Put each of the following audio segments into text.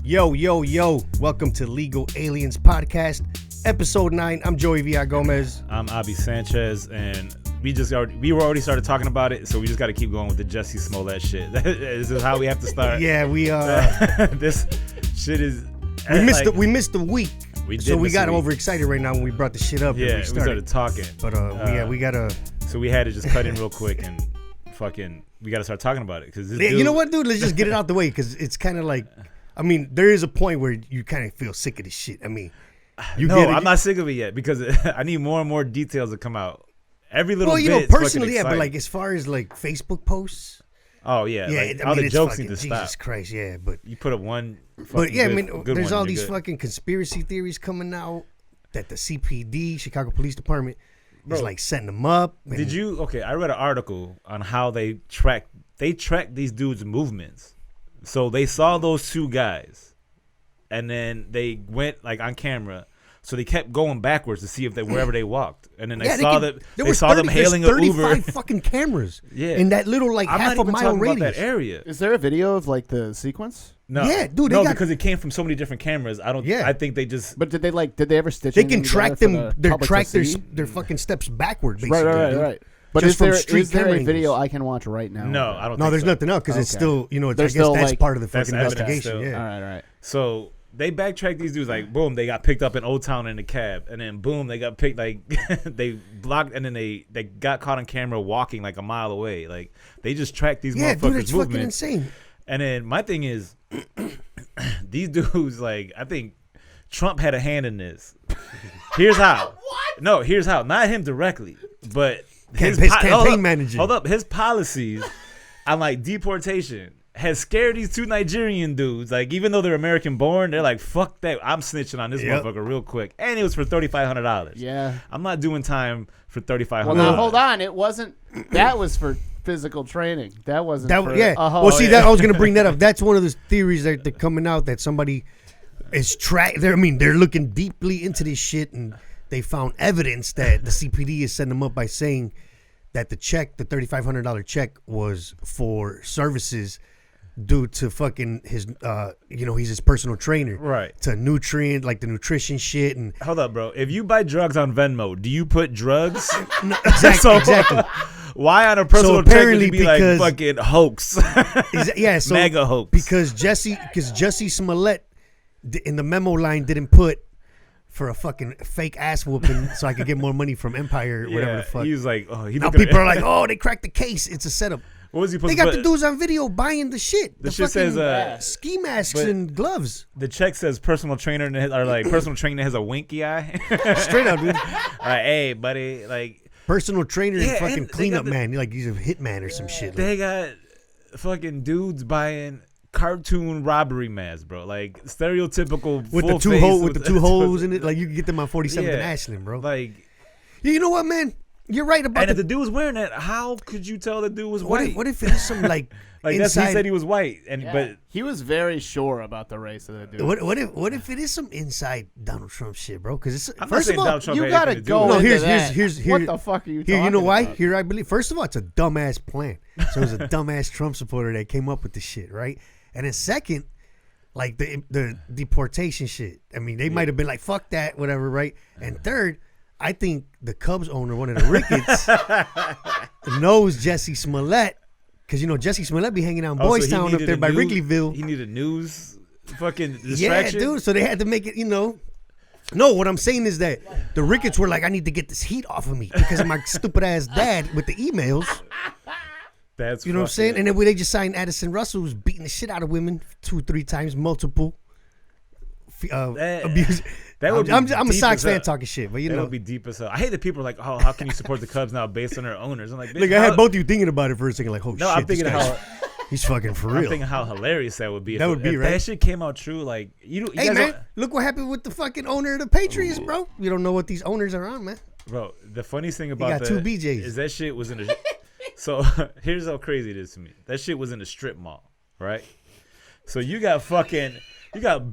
Yo, yo, yo. Welcome to Legal Aliens Podcast, Episode 9. I'm Joey V.I. Gomez. I'm Abi Sanchez, and we were already started talking about it, so we just got to keep going with the Jussie Smollett shit. This is how we have to start. Yeah, this shit is... We missed the week. We got overexcited right now when we brought the shit up. Yeah, we started talking. But we gotta... So we had to just cut in real quick and fucking... We got to start talking about it. Cause you know what, dude? Let's just get it out the way, because it's kind of like... I mean, there is a point where you kind of feel sick of this shit. I mean, I'm not sick of it yet because I need more and more details to come out. Every little bit. Personally, yeah, but like as far as like Facebook posts. Oh yeah, yeah. Like, all the jokes need to stop. Jesus Christ, yeah, but you put up one. But yeah, there's all these fucking conspiracy theories coming out that the CPD, Chicago Police Department, is like setting them up. Did you? Okay, I read an article on how they track these dudes' movements. So they saw those two guys, and then they went like on camera. So they kept going backwards to see if wherever they walked, and then they saw them hailing an Uber. 35 fucking cameras. Yeah, in that little like half a mile radius. About that area. Is there a video of like the sequence? No. Yeah, dude. Because it came from so many different cameras. I think they just. But did they ever stitch? They can track them. They track their fucking steps backward. Basically, right. But is there a video I can watch right now? No, I don't. No, there's nothing else because it's still, I guess that's part of the fucking investigation. Yeah. All right. So they backtracked these dudes. Like, boom, they got picked up in Old Town in the cab, and then boom, they got picked. Like, they blocked, and then they got caught on camera walking like a mile away. Like, they just tracked these motherfuckers' dude, it's movements. Fucking insane. And then my thing is, these dudes, like, I think Trump had a hand in this. Here's how. What? No, here's how. Not him directly, but. His campaign manager. Hold up. His policies on like deportation has scared these two Nigerian dudes. Like, even though they're American born, they're like, fuck that. I'm snitching on this motherfucker real quick. And it was for $3,500. Yeah. I'm not doing time for $3,500. Well, now hold on. It wasn't. That was for physical training. That wasn't. I was going to bring that up. That's one of the theories that they're coming out that somebody is they're looking deeply into this shit, and they found evidence that the CPD is setting them up by saying that the $3,500 check was for services due to fucking his, he's his personal trainer. Right. To nutrient, like the nutrition shit. And hold up, bro. If you buy drugs on Venmo, do you put drugs? No, exactly. Why on a personal check would you be like fucking hoax? Mega hoax. Because Jussie Smollett in the memo line didn't put for a fucking fake ass whooping so I could get more money from Empire or whatever the fuck. He was like, now people are like, oh, they cracked the case. It's a setup. What was he supposed to got the dudes on video buying the shit. The shit says ski masks and gloves. The check says personal trainer or like personal trainer has a winky eye. Straight up, dude. Hey, buddy, like personal trainer and fucking cleanup man. Like he's a hitman or some shit. They got fucking dudes buying cartoon robbery masks, bro. Like stereotypical with the two holes in it. Like you can get them on 47th and Ashland, bro. Like, you know what, man? You're right about that. And if the dude was wearing that, how could you tell the dude was white? What if it's some like that's he said he was white, but he was very sure about the race of the dude. What if it is some inside Donald Trump shit, bro? Because first of all, you gotta go. No, here's what the fuck are you talking about? You know why? Here I believe. First of all, it's a dumbass plan. So it was a dumbass Trump supporter that came up with the shit, right? And then second, like the deportation shit. I mean, they might have been like, fuck that, whatever, right? And third, I think the Cubs owner, one of the Ricketts, knows Jussie Smollett, because Jussie Smollett be hanging out in Boys Town up there by Wrigleyville. He needed news fucking distraction. Yeah, dude. So they had to make it, No, what I'm saying is that the Ricketts were like, I need to get this heat off of me because of my stupid ass dad with the emails. That's what I'm saying? And then they just signed Addison Russell, who's beating the shit out of women 2-3 times, multiple abuse. I'm a Sox fan talking shit, but that would be deep as hell. I hate that people are like, oh, how can you support the Cubs now based on their owners? I'm like, look, I had both of you thinking about it for a second, like, oh shit. I'm thinking he's fucking for real. I'm thinking how hilarious that would be. That would be right. That shit came out true, like you hey man, look what happened with the fucking owner of the Patriots, bro. You don't know what these owners are on, man. Bro, the funniest thing about two BJs is that shit was in a. So here's how crazy it is to me. That shit was in a strip mall, right? So you got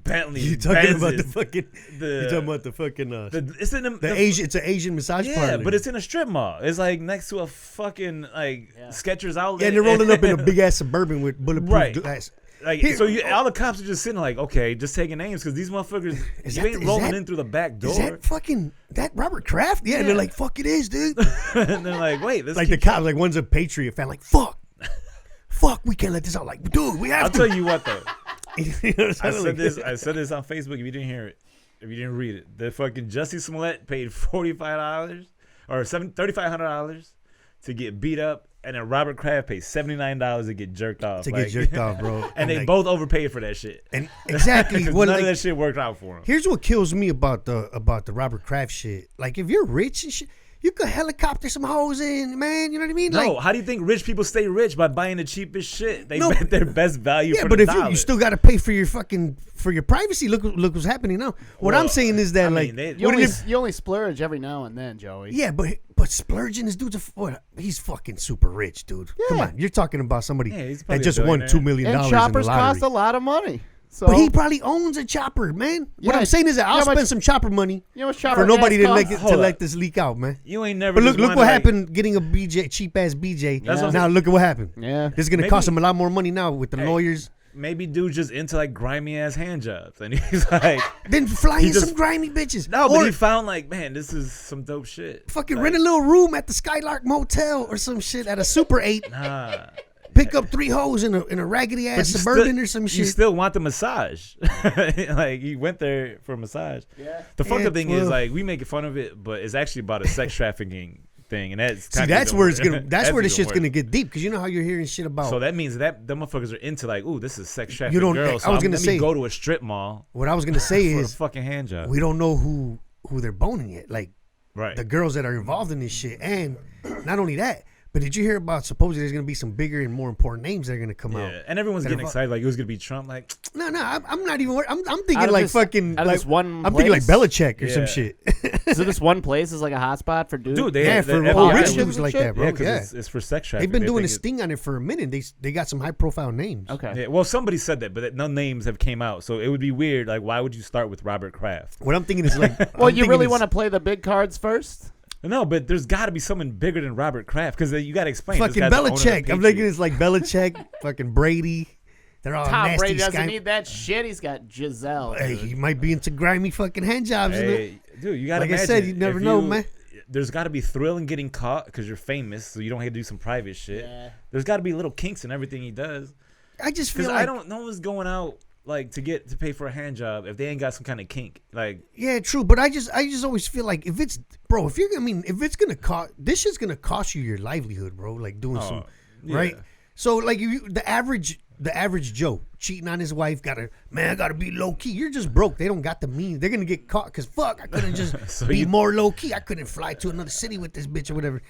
Bentley. You talking about the fucking? You talking about the fucking? It's in the Asian. It's an Asian massage parlor. Yeah, but it's in a strip mall. It's like next to a fucking Skechers outlet. Yeah, and they're rolling up in a big ass Suburban with bulletproof glass. Like, Here- so all the cops are just sitting like, okay, just taking names because these motherfuckers, you ain't rolling in through the back door. Is that fucking that Robert Kraft? Yeah, and they're like, fuck, it is, dude. And they're like, wait, this Like the cops, like one's a Patriot fan, like fuck, we can't let this out. Like, dude, we have I'll to. tell you what though. You know what I'm saying? I said this on Facebook. If you didn't hear it, if you didn't read it, the fucking Jussie Smollett paid $45 or $3,500 to get beat up, and then Robert Kraft paid $79 to get jerked off. To get jerked off, bro. And they like, both overpaid for that shit. And exactly, None what of like, that shit worked out for him. here's what kills me about the Robert Kraft shit. Like, if you're rich and shit, you could helicopter some hoes in, man. You know what I mean? No, Like, how do you think rich people stay rich? By buying the cheapest shit. They No, bet their best value yeah, for but the if dollar. you still got to pay for your privacy. Look what's happening now. What Well, I'm saying is that I like, mean, You what only, if- you only splurge every now and then, Joey. yeah, but splurging, this dude's he's fucking super rich, dude. Come Yeah. on, you're talking about somebody Yeah, he's that probably a just won billionaire. $2 million And in the choppers lottery. cost a lot of money. So, But he probably owns a chopper, man. What Yeah, I'm saying is that I'll yeah, but- spend some chopper money you know what chopper for nobody gas to costs? Hold let up. this leak out, man. You ain't never. But look just what wanted, like- happened getting a BJ, cheap ass BJ. That's what I'm Now saying. look at what happened. Yeah. This is gonna Maybe- cost him a lot more money now with the Hey. lawyers. Maybe dude just into like grimy ass hand jobs, and he's like, Then fly He in just- some grimy bitches. no, or but he found like, man, this is some dope shit. fucking like, rent a little room at the Skylark Motel or some shit at a Super 8. Nah. Pick up 3 hoes in a raggedy ass you Suburban still- or some You shit. still want the massage. Like, he went there for a massage. Yeah. The fucked Yeah, up thing is, well- like, we make fun of it, but it's actually about a sex trafficking thing. And that's See, kinda that's even where it's worse. gonna. That's where the even shit's worse. gonna get deep because you know how you're hearing shit about. So that means that them motherfuckers are into like, ooh, this is sex trafficking don't- girls. I was So gonna let say- me go to a strip mall what I was gonna say for a is fucking hand job. we don't know who they're boning yet. Like Right. the girls that are involved in this shit, and not only that, but did you hear about supposedly there's gonna be some bigger and more important names that are gonna come out? Yeah, and everyone's That getting are- excited like it was gonna be Trump. Like, No, I'm not even. I'm Out thinking of like this- fucking. out of Like, this one I'm thinking like place? Belichick or some Yeah. shit. So this one place is like a hotspot for dudes. dude, they Yeah, the for FBI all FBI rich shit dudes and like shit? that, bro. yeah, Yeah, because it's for sex trafficking. they've been They doing a think sting on it for a minute. They got some high profile names. Okay. Yeah, well, somebody said that, but no names have came out, so it would be weird. Like, why would you start with Robert Kraft? What I'm thinking is like. Well, I'm you thinking really it's- want to play the big cards first? No, but there's got to be someone bigger than Robert Kraft because you got to explain. this fucking guy's the owner of the Belichick. I'm thinking Patriots. it's like Belichick, fucking Brady. They're all Tom nasty. Brady doesn't Sky- need that shit. He's got Giselle. Hey, dude. he might be into grimy fucking hand jobs. in it. Hey, dude, you got to Like I imagine. said, you never if know, man. There's got to be thrill in getting caught because you're famous, so you don't have to do some private shit. Yeah. There's got to be little kinks in everything he does. I just feel Because like I don't know what's going out like to pay for a hand job if they ain't got some kind of kink. Like, yeah, true. But I just always feel like if it's if it's gonna cost, this shit's gonna cost you your livelihood, bro. Like doing some, right? yeah. So like the average Joe cheating on his wife, gotta be low key. You're just broke. They don't got the means. They're gonna get caught because fuck, I couldn't just So be you- more low key. I couldn't fly to another city with this bitch or whatever.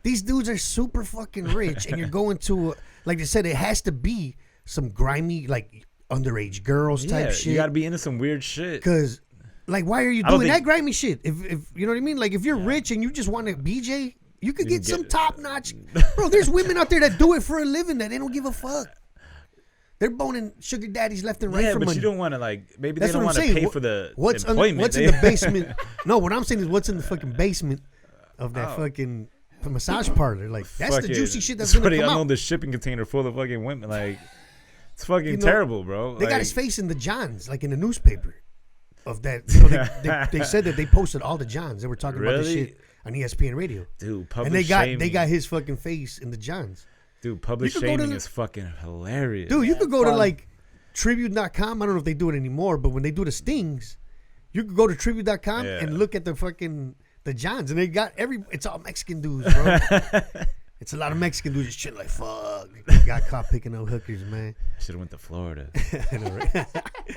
These dudes are super fucking rich, and you're going to like they said, it has to be some grimy like underage girls type yeah, shit. you got to be into some weird shit. Cause, like, why are you I don't doing that think- grimy shit? If you know what I mean? Like, if you're rich and you just want to BJ, you could get some top notch. Bro, there's women out there that do it for a living that they don't give a fuck. They're boning sugar daddies left and right Yeah, for but money. you don't want to like maybe That's they don't what I'm want to saying. pay for the what's employment. what's in the basement? No, what I'm saying is what's in the fucking basement of that Oh. fucking massage parlor. Like, that's the Fucking- juicy shit that's somebody gonna come unload out. the shipping container full of fucking women. Like, it's fucking You know, terrible, bro. They got Like, his face in the Johns, like in the newspaper. Of that, you know, they said that they posted all the Johns. They were talking about this Really? shit on ESPN radio. dude. Public And they shaming. got his fucking face in the Johns. dude. Public You could go to shaming the- is fucking hilarious. Dude, you could go to fun. like tribute.com. I don't know if they do it anymore, but when they do the stings, you could go to tribute.com Yeah. and look at the Johns, and they got it's all Mexican dudes, bro. It's a lot of Mexican dudes just chilling like fuck. They got caught picking up hookers, man. Should have went to Florida. I know, right? Got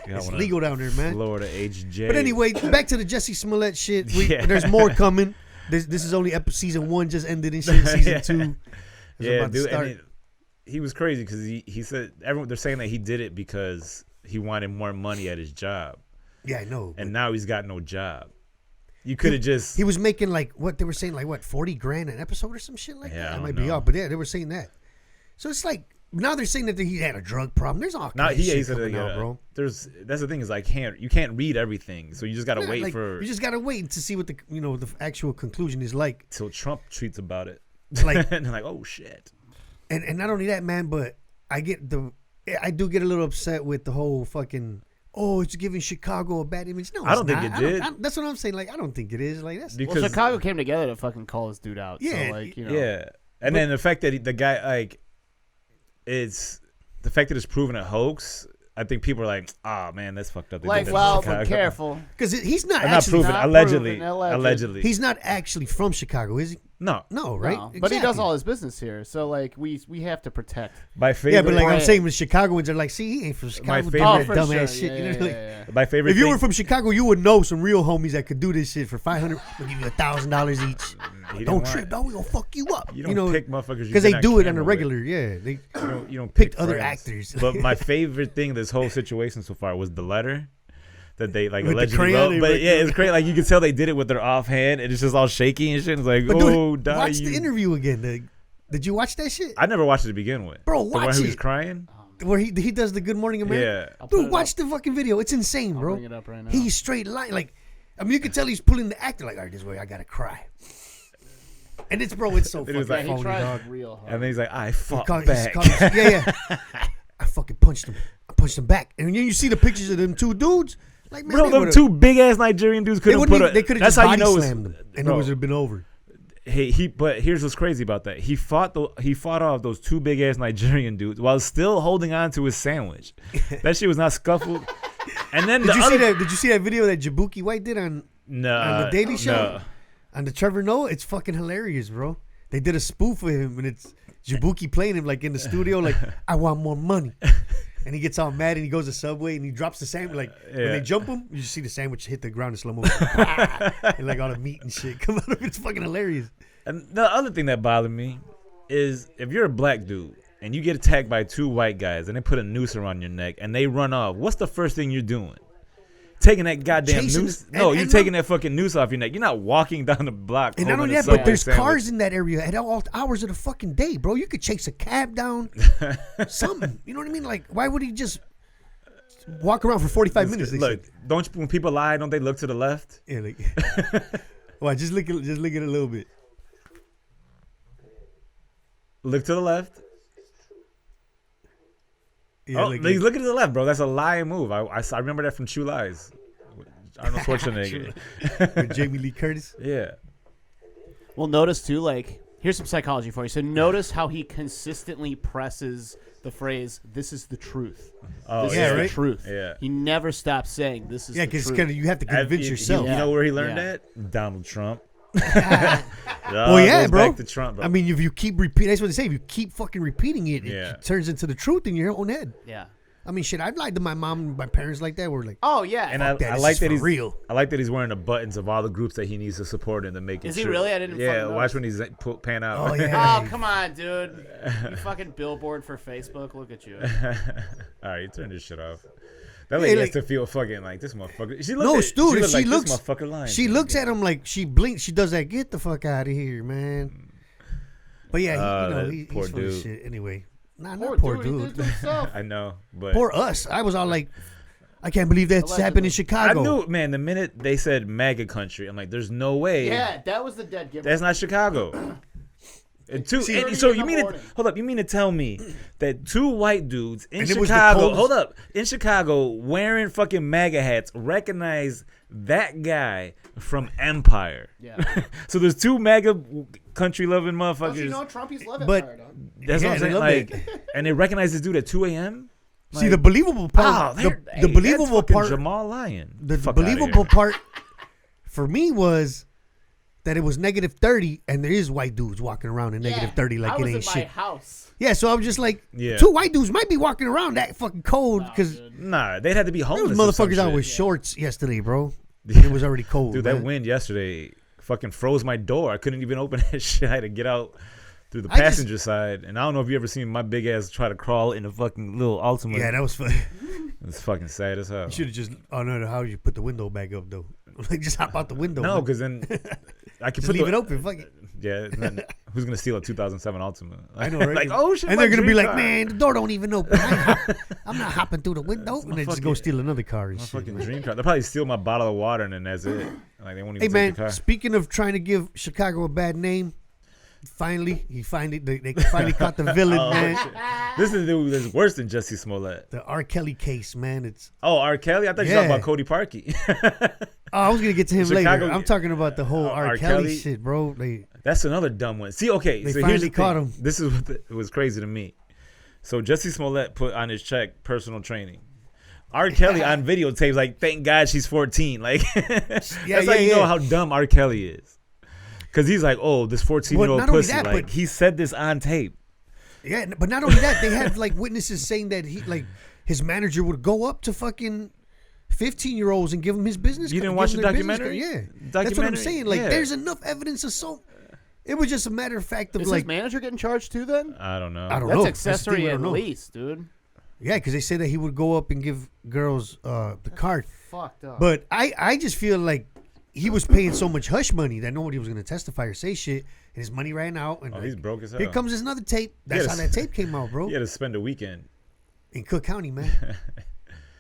It's one of legal down there, man. Florida HJ. But anyway, back to the Jussie Smollett shit. Yeah. There's more coming. This is only season 1 just ended and shit. Season 2 is yeah, about to dude. start. And he was crazy because he said they're saying that he did it because he wanted more money at his job, Yeah, I know. and now he's got no job. You could have just He was making like what they were saying, like what, 40 grand an episode or some shit like Yeah, that. I I don't might be know. off, but yeah, they were saying that. So it's like now they're saying that he had a drug problem. There's all now kinds of he shit said coming out, bro. that's the thing is like you can't read everything, so you just gotta Yeah, wait like, for you just gotta wait to see what the actual conclusion is like. till Trump tweets about it. Like- and they're like, oh shit. And not only that, man, but I get I do get a little upset with the whole fucking. Oh, it's giving Chicago a bad image. No, I don't think it did. That's what I'm saying. Like, I don't think it is. Like, that's Because Well, Chicago came together to fucking call this dude out. Yeah, So, like, you know. yeah, and then the fact that the guy like, it's the fact that it's proven a hoax. I think people are like, oh man, that's fucked up. They Like, did that in well, Chicago. but careful. because he's not I'm not actually. proven. not Allegedly, proven, alleged. allegedly. He's not actually from Chicago, is he? no. No, right? No. But he does Exactly. all his business here. So, like, we have to protect. My favorite. Yeah, but like I'm brand. saying, with Chicagoans are like, see, he ain't from Chicago. doing favorite- that for dumbass sure. shit. Yeah, You know, yeah, like, yeah, yeah. my favorite. if you thing, were from Chicago, you would know some real homies that could do this shit for $500. We'll give you $1,000 each. he didn't Don't want trip, it. dog. We gonna fuck you up. You don't pick motherfuckers because they do it on a regular. Yeah, they You don't picked pick other friends. actors. But my favorite thing this whole situation so far was the letter that they like With the allegedly crayon, wrote. they But wrote- yeah, it's great. Like you can tell they did it with their offhand, and it's just all shaky and shit. It's like, But oh, dude, watch you. the interview again. Did you watch that shit? I never watched it to begin with. Bro, the one watch who was it. crying. Where he does the Good Morning America. Yeah. I'll put Dude, it watch up. the fucking video. It's insane, I'll bro. bring it up right now. He's straight line. Like, I mean, you can tell he's pulling the actor. Like, all right, this way I gotta cry. And it's it's so It fucking was like- he phony, tries dog. real hard. And then he's like, I He fought called- back. yeah. I fucking punched him. I punched him back. And then you see the pictures of them two dudes. Like, man, Bro, they them would've- two big ass Nigerian dudes They couldn't wouldn't put even, a. they could have That's just how you body know slammed them, and it bro, would have been over. But here's what's crazy about that. He fought off those two big ass Nigerian dudes while still holding on to his sandwich. That shit was not scuffled. And then Did you see that video that Jabuki White did on the Daily Show? No. On the Trevor Noah? It's fucking hilarious, bro. They did a spoof with him, and it's Jabuki playing him like in the studio, like, I want more money. And he gets all mad, and he goes to Subway, and he drops the sandwich. Like, when they jump him, you just see the sandwich hit the ground in slow motion. And like all the meat and shit come out of it. It's fucking hilarious. And the other thing that bothered me is if you're a black dude and you get attacked by two white guys and they put a noose around your neck and they run off, what's the first thing you're doing? Taking that goddamn Chasing- noose? No, and you're taking that fucking noose off your neck. You're not walking down the block. And not holding only a that, but Subway there's sandwich. cars in that area at all hours of the fucking day, bro. You could chase a cab down, something. You know what I mean? Like, why would he just walk around for 45 minutes? They Look, said. don't you, when people lie, don't they look to the left? Yeah, like, well, just look at it a little bit. Look to the left. Yeah, Oh, like, he's looking to the left, bro. That's a lying move. I remember that from True Lies. Arnold Schwarzenegger. with Jamie Lee Curtis. Yeah. Well, notice too, like, here's some psychology for you. So notice how he consistently presses the phrase, "This is the truth." Oh, This yeah, is right? the truth. Yeah. He never stops saying, "This is Yeah, the because truth." you have to convince yourself. You know where he learned Yeah. that? Donald Trump. Well, yeah, goes bro. Back to Trump, bro. I mean, if you keep repeating, that's what they say. If you keep fucking repeating it, Yeah. it turns into the truth in your own head. Yeah. I mean, shit, I've lied to my mom and my parents like that. We're like, Oh yeah. and fuck that, I this like is that for he's real. I like that he's wearing the buttons of all the groups that he needs to support and to make it. Is he true. really? I didn't Yeah, fucking watch notice. when he's pan out. Oh, yeah. Oh come on, dude! You fucking billboard for Facebook. Look at you. All right, you turn this shit off. That lady like- has to feel fucking like this motherfucker. She No, looked at, dude, if looked she like looks, this motherfucker lying. she looks at him like she blinks. She does that. Get the fuck out of here, man. But yeah, that he's poor full of dude. shit. Anyway, not Poor poor dude. He did dude. it to himself. I know, but Poor us. I was all like, I can't believe that's Allegedly. happened in I Chicago. knew, man. The minute they said MAGA country, I'm like, there's no way. Yeah, that was the dead giveaway. That's not Chicago. And two, See, and early so in you the mean morning. hold up? You mean to tell me that two white dudes in And it was the Chicago, coldest- hold up, in Chicago wearing fucking MAGA hats, recognize that guy from Empire? Yeah. So there's two MAGA country loving Don't motherfuckers. you know Trumpies love it? But- Fire, dog. That's Yeah, what I'm they saying. love Like, and they recognize this dude at 2 a.m. See, the believable part, the believable part, Jamal Lyon. the Fuck outta believable here. part for me was that it was -30 and there is white dudes walking around in Yeah, -30 like I it was ain't in shit. my house. Yeah, so I'm just like, Yeah. two white dudes might be walking around that fucking cold Nah, because dude. Nah, they'd have to be there homeless. was or some motherfuckers out shit. with shorts yesterday, bro. It was already cold. Dude, man. that wind yesterday fucking froze my door. I couldn't even open that shit. I had to get out through the I just- passenger side. And I don't know if you ever seen my big ass try to crawl in a fucking little Altima. Yeah, that was fun. It's fucking sad as hell. You should have just. Oh no, how you put the window back up though? Like just hop out the window. No, man. because then I could just put leave the, it open. Fuck it. Yeah, and then who's gonna steal a 2007 Altima? I know, right? Like, oh shit, and my they're gonna be dream like, car. man, the door don't even open. I'm not hopping through the window, and they just go fucking- steal another car and My shit. fucking man. dream car. They'll probably steal my bottle of water and then that's it. Like they won't Hey even take man, the car. speaking of trying to give Chicago a bad name, They finally caught the villain, man. Shit. This is the dude that's worse than Jussie Smollett. The R. Kelly case, man. It's R. Kelly? I thought you were talking about Cody Parkey. I was gonna get to him Chicago- later. I'm talking about the whole R. Kelly shit, bro. That's another dumb one. See, okay, They so finally here's the caught thing. him. This is what it was crazy to me. So Jussie Smollett put on his check personal training. R. Kelly on videotapes, like, thank God she's 14. Like, that's how you know how dumb R. Kelly is. Because he's like, oh, this 14-year-old pussy. That, like, he said this on tape. Yeah, but not only that, they had like witnesses saying that his manager would go up to fucking 15-year-olds and give them his business. You didn't watch the documentary? Yeah, that's what I'm saying. Like, there's enough evidence of so. It was just a matter of fact of Is his manager getting charged too? Then I don't know. That's accessory at least, dude. Yeah, because they said that he would go up and give girls the card. Fucked up. But I just feel like he was paying so much hush money that nobody was going to testify or say shit, and his money ran out. And he's broke as hell. Here comes another tape. That's how that tape came out, bro. He had to spend a weekend in Cook County, man.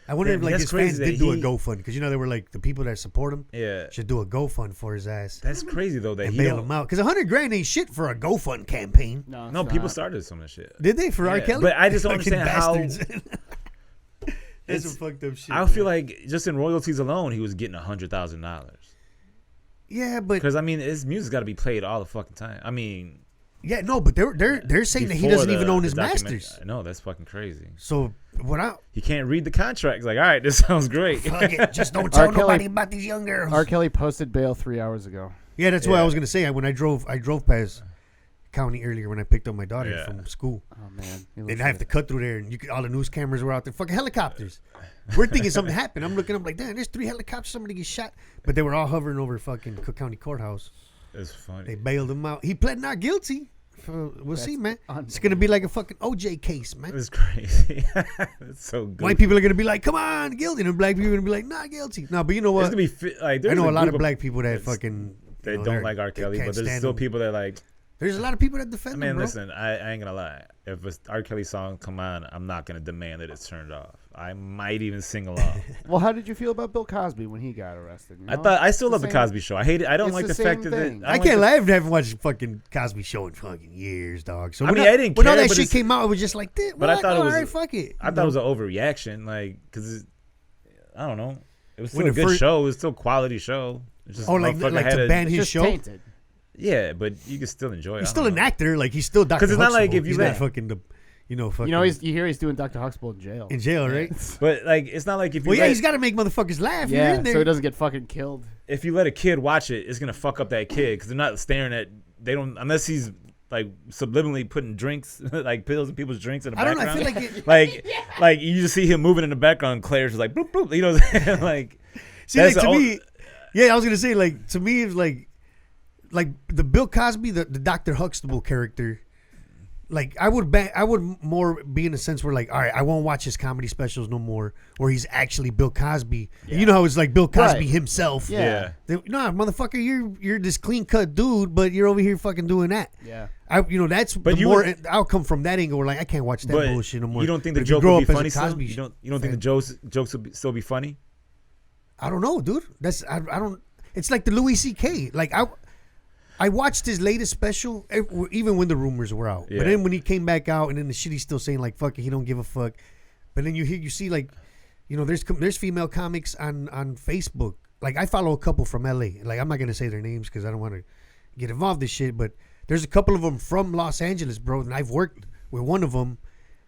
I wonder if his fans did do a GoFund, because they were like the people that support him. Yeah, should do a GoFund for his ass. That's crazy though that and he bail him out, because $100,000 ain't shit for a GoFund campaign. No, people started some of that shit. Did they for R. Kelly? But I just don't understand how. That's some fucked up shit. I feel like just in royalties alone, he was getting $100,000. Yeah, but because I mean, his music's got to be played all the fucking time. I mean, yeah, no, but they're saying that he doesn't even own his masters. No, that's fucking crazy. So he can't read the contracts. Like, all right, this sounds great. Fuck it, just don't tell nobody about these young girls. R. Kelly posted bail 3 hours ago. Yeah, that's what I was gonna say. When I drove past County earlier when I picked up my daughter from school. Oh man, and I have to cut through there, and all the news cameras were out there. Fucking helicopters. We're thinking something happened. I'm looking up like, damn, there's 3 helicopters. Somebody get shot, but they were all hovering over fucking Cook County Courthouse. It's funny. They bailed him out. He pled not guilty. We'll see, man. It's gonna be like a fucking OJ case, man. It's crazy. It's so good. White people are gonna be like, "Come on, guilty," and black people are gonna be like, "Not guilty." No, but you know what? It's gonna be like, I know a lot of black people that fucking they don't like R. Kelly, but there's still people that like. There's a lot of people that defend him, bro. Listen, I ain't gonna lie. If a R. Kelly song come on, I'm not gonna demand that it's turned off. I might even sing along. Well, how did you feel about Bill Cosby when he got arrested? I still love the Cosby Show. I hate it. I don't like the fact that I can't lie. I haven't watched fucking Cosby Show in fucking years, dog. So I didn't care. When all that shit came out, it was just like, but I thought it was all right, fuck it. I thought it was an overreaction, like, because I don't know. It was still a good show. It was still a quality show. Just like to ban his show. Tainted. Yeah, but you can still enjoy it. He's still an actor. Like, he's still Dr. Because it's not like if he's not fucking the, fucking. You hear he's doing Dr. Huxtable in jail. In jail, right? But like, it's not like if you. Well, he's got to make motherfuckers laugh. Yeah, so he doesn't get fucking killed. If you let a kid watch it, it's gonna fuck up that kid because they're not staring at. They don't unless he's like subliminally putting drinks, like pills in people's drinks in the background. I feel like like you just see him moving in the background. Claire's just like bloop bloop. You know, what I'm saying? Like. See, like, to me, yeah, I was gonna say like to me it's like the Bill Cosby, the Dr. Huxtable character. Like I would more be in a sense where like, all right, I won't watch his comedy specials no more, where he's actually Bill Cosby. Yeah. You know how it's like Bill Cosby himself. Yeah. No, motherfucker, you're this clean cut dude, but you're over here fucking doing that. Yeah. That's but the more I'll come from that angle where like I can't watch that bullshit no more. You don't think the joke will be funny still? You don't think the jokes will still be funny? I don't know, dude. I don't. It's like the Louis C.K. Like I watched his latest special, even when the rumors were out. Yeah. But then when he came back out, and then the shit he's still saying like "fuck it," he don't give a fuck. But then you see like, there's female comics on Facebook. Like I follow a couple from L.A. Like I'm not gonna say their names because I don't want to get involved in this shit. But there's a couple of them from Los Angeles, bro. And I've worked with one of them,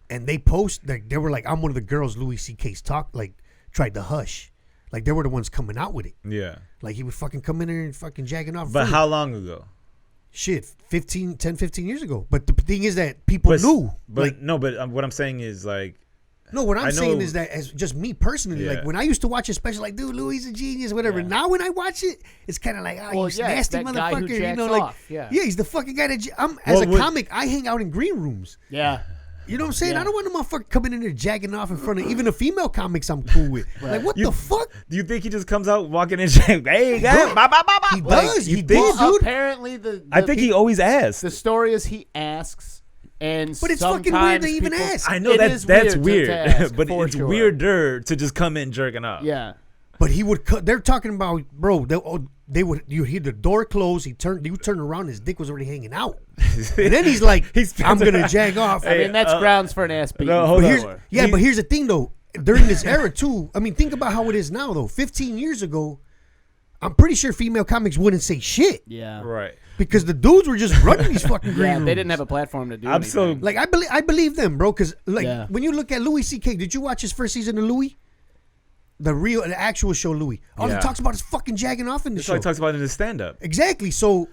and they post like they were like, I'm one of the girls Louis C.K.'s tried to hush. Like, they were the ones coming out with it. Yeah. Like, he would fucking come in there and fucking jacking off. But how long ago? Shit, 10, 15 years ago. But the thing is that people knew. But what I'm saying is, like... No, what I'm saying is that as just me personally, like, when I used to watch a special, like, dude, Louis is a genius, whatever. Yeah. Now when I watch it, it's kind of like, nasty motherfucker. He's the fucking guy that... as a comic, I hang out in green rooms. Yeah. You know what I'm saying? Yeah. I don't want a motherfucker coming in there jacking off in front of even the female comics I'm cool with. Right. Like, what the fuck? Do you think he just comes out walking in and hey, guys, he does. He does, dude. Apparently, I think he always asks. The story is he asks, but it's fucking weird to even ask. I know that's weird, but it's weirder to just come in jerking off. Yeah. But he would. They're talking about, bro. you hear the door close. You turn around, his dick was already hanging out, and then he's like, "I'm gonna jag off." I mean, that's grounds for an ass beating. No, for hold on. sure. But here's the thing though. During this era too, I mean, think about how it is now though. 15 years ago, I'm pretty sure female comics wouldn't say shit. Yeah. Right. Because the dudes were just running these fucking green rooms. They didn't have a platform to do I'm anything. so Like I believe them, bro. Because when you look at Louis C.K., did you watch his first season of Louis? The actual show Louis. All he talks about is fucking jagging off in the that's show. what he talks about in his stand-up. Exactly. So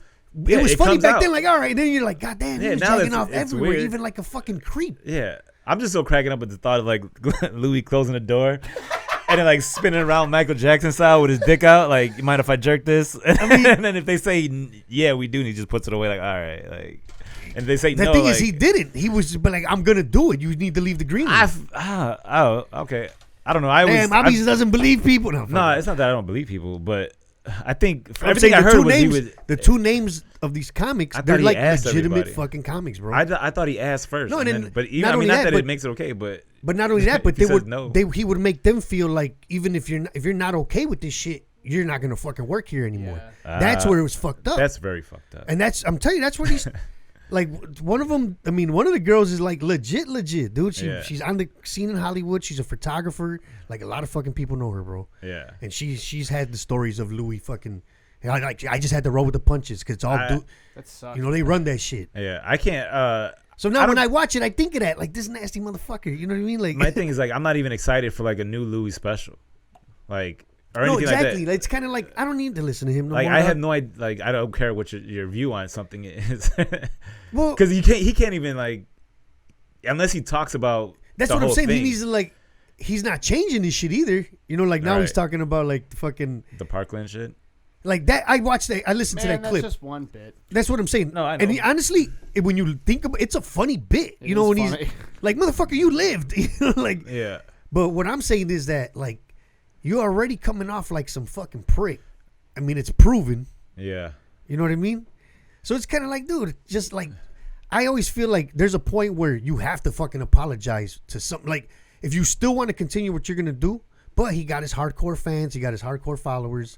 it was it funny comes back out. then. Like, all right, then you're like, God damn, he was now jagging off it's everywhere, weird. even like a fucking creep. Yeah, I'm just so cracking up with the thought of like Louis closing the door. And then like spinning around Michael Jackson style with his dick out, like, you mind if I jerk this? And then if they say yeah, we do, and he just puts it away, like, all right, like, and they say The no. thing like, is, he didn't. He was but like, I'm gonna do it. You need to leave the green room. Okay. I don't know. I Damn, Abby doesn't believe people. No, it's not that I don't believe people, but I think I'm everything saying I heard was he was. the two names of these comics, I thought they're he like asked legitimate everybody. fucking comics, bro. I thought he asked first. No, and and then, but even, not I mean, only not that, that but- it makes it okay, but But not only that, but He they says would no. he would make them feel like even if you're not okay with this shit, you're not gonna fucking work here anymore. Yeah. That's where it was fucked up. that's very fucked up. And I'm telling you, that's where these like one of them. I mean, one of the girls is like legit, dude. She's on the scene in Hollywood. She's a photographer. Like a lot of fucking people know her, bro. Yeah. And she's had the stories of Louis fucking. I just had to roll with the punches because it's all That sucks. you know, they run that shit. Yeah, I can't. So now when I watch it, I think of that, like, this nasty motherfucker. You know what I mean? Like, My thing is like I'm not even excited for like a new Louis special, like or no, anything exactly. like that. It's kind of like I don't need to listen to him no Like more. I have no idea. Like I don't care what your view on something is, Well, because he can't even like unless he talks about. that's the what I'm whole saying. thing. He needs to like. He's not changing this shit either. You know, like now he's Right. talking about like the fucking the Parkland shit. like that. I watched that. I listened to Man, that clip. that's just one bit. That's what I'm saying. No, I know. And honestly, when you think about, it's a funny bit. It You know, is when funny. he's like, "Motherfucker, you lived." You know, like. Yeah. But what I'm saying is that like, you're already coming off like some fucking prick. I mean, it's proven. Yeah. You know what I mean? So it's kind of like, dude, just like, I always feel like there's a point where you have to fucking apologize to something. Like, if you still want to continue what you're gonna do, but he got his hardcore fans, he got his hardcore followers.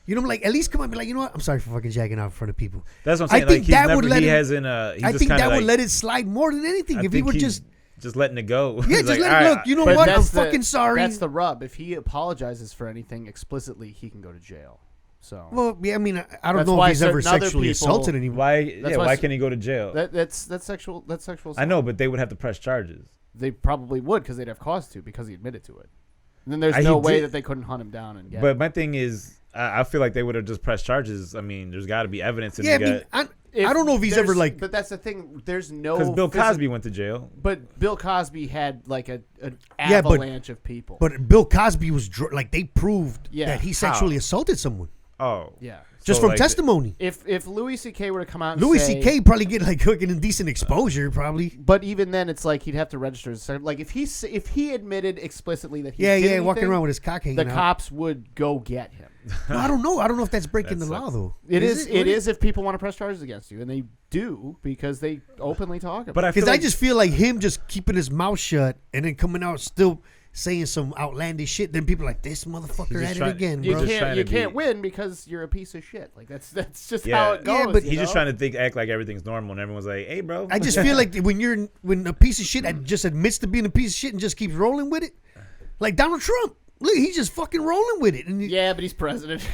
You know, like, at least come on and be like, you know what? I'm sorry for fucking jagging out in front of people. That's what I'm saying. I think like, he's that never, would let he him- hasn't. He's I just think kinda that would like, let it slide more than anything. I If he think would he's just letting it go. yeah, He's just like, let all it right, look. You know But what? I'm that's fucking sorry. That's the rub. If he apologizes for anything explicitly, he can go to jail. So Well, yeah, I mean, I don't That's know why if he's ever certain other sexually people- assaulted anyone. Why? That's Yeah. why Why s- can't he go to jail? that's sexual. That's sexual. I Assault. know, but they would have to press charges. They probably would because they'd have cause to because he admitted to it. And then there's He no way did- that they couldn't hunt him down and get But him. my thing is, I feel like they would have just pressed charges. I mean, there's got to be evidence. And Yeah, I they mean, got I don't know if he's ever There's- like. But that's the thing. There's no because Bill physi- Cosby went to jail. But Bill Cosby had like an Yeah, but- avalanche of people. But Bill Cosby was like they proved Yeah. that he sexually assaulted someone Oh, yeah. just So, from like, testimony. If Louis C.K. were to come out and Louis say, C.K. probably get like fucking indecent exposure, probably. But even then, it's like he'd have to register. Like if he admitted explicitly that he Yeah, did walking anything, around with his cock hanging the out. cops would go get him. No, I don't know. I don't know if that's breaking That the law sucks. though. It is. Would It is if people want to press charges against you, and they do because they openly talk about. but I feel Because I like just feel like him just keeping his mouth shut and then coming out still saying some outlandish shit. Then people are like, this motherfucker He's just at it trying- again, you bro. just trying can't to be- win because you're a piece of shit. Like that's just Yeah. how it goes. Yeah, but you he's just know? trying to act like everything's normal, and everyone's like, "Hey, bro." I just feel like when a piece of shit just admits to being a piece of shit and just keeps rolling with it, like Donald Trump. Look, he's just fucking rolling with it, and Yeah, but he's president.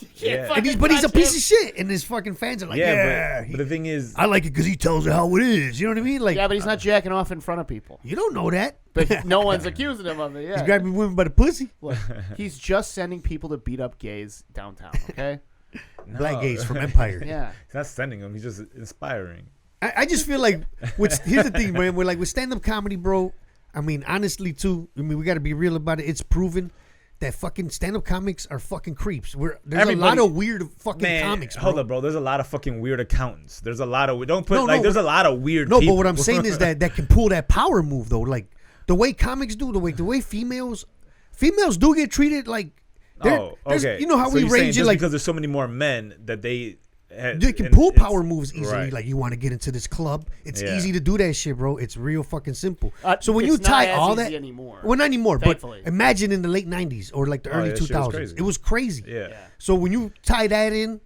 You can't Yeah. fucking but he's a touch piece him. of shit, and his fucking fans are like, yeah, but the thing is, I like it because he tells it how it is. You know what I mean? Like, Yeah, but he's not jacking off in front of people. you don't know that. But no one's accusing him of it. Yeah, He's grabbing women by the pussy. Look, he's just sending people to beat up gays downtown. Okay. Black gays from Empire. Yeah. he's not sending them; he's just inspiring. I just feel like here's the thing, man. We're like with stand up comedy, bro. I mean, honestly, too. I mean, we got to be real about it. It's proven that fucking stand up comics are fucking creeps. There's Everybody- a lot of weird fucking Man, comics. Bro. hold up, bro. There's a lot of fucking weird accountants. There's a lot of don't put No, like. no, There's a lot of weird. No, people. but what I'm saying is that can pull that power move though. Like the way comics do, the way females do get treated like. Oh, there's- okay. You know how So we you're saying range it just like because there's so many more men that they They can pull power moves easily. right. Like, you want to get into this club. It's Yeah. easy to do that shit, bro. It's real fucking simple. So when you it's tie not as all easy that. anymore. Well, not anymore, Thankfully. but imagine in the late 90s or like the early yeah, shit was 2000s. crazy. It was crazy. Yeah. So when you tie that in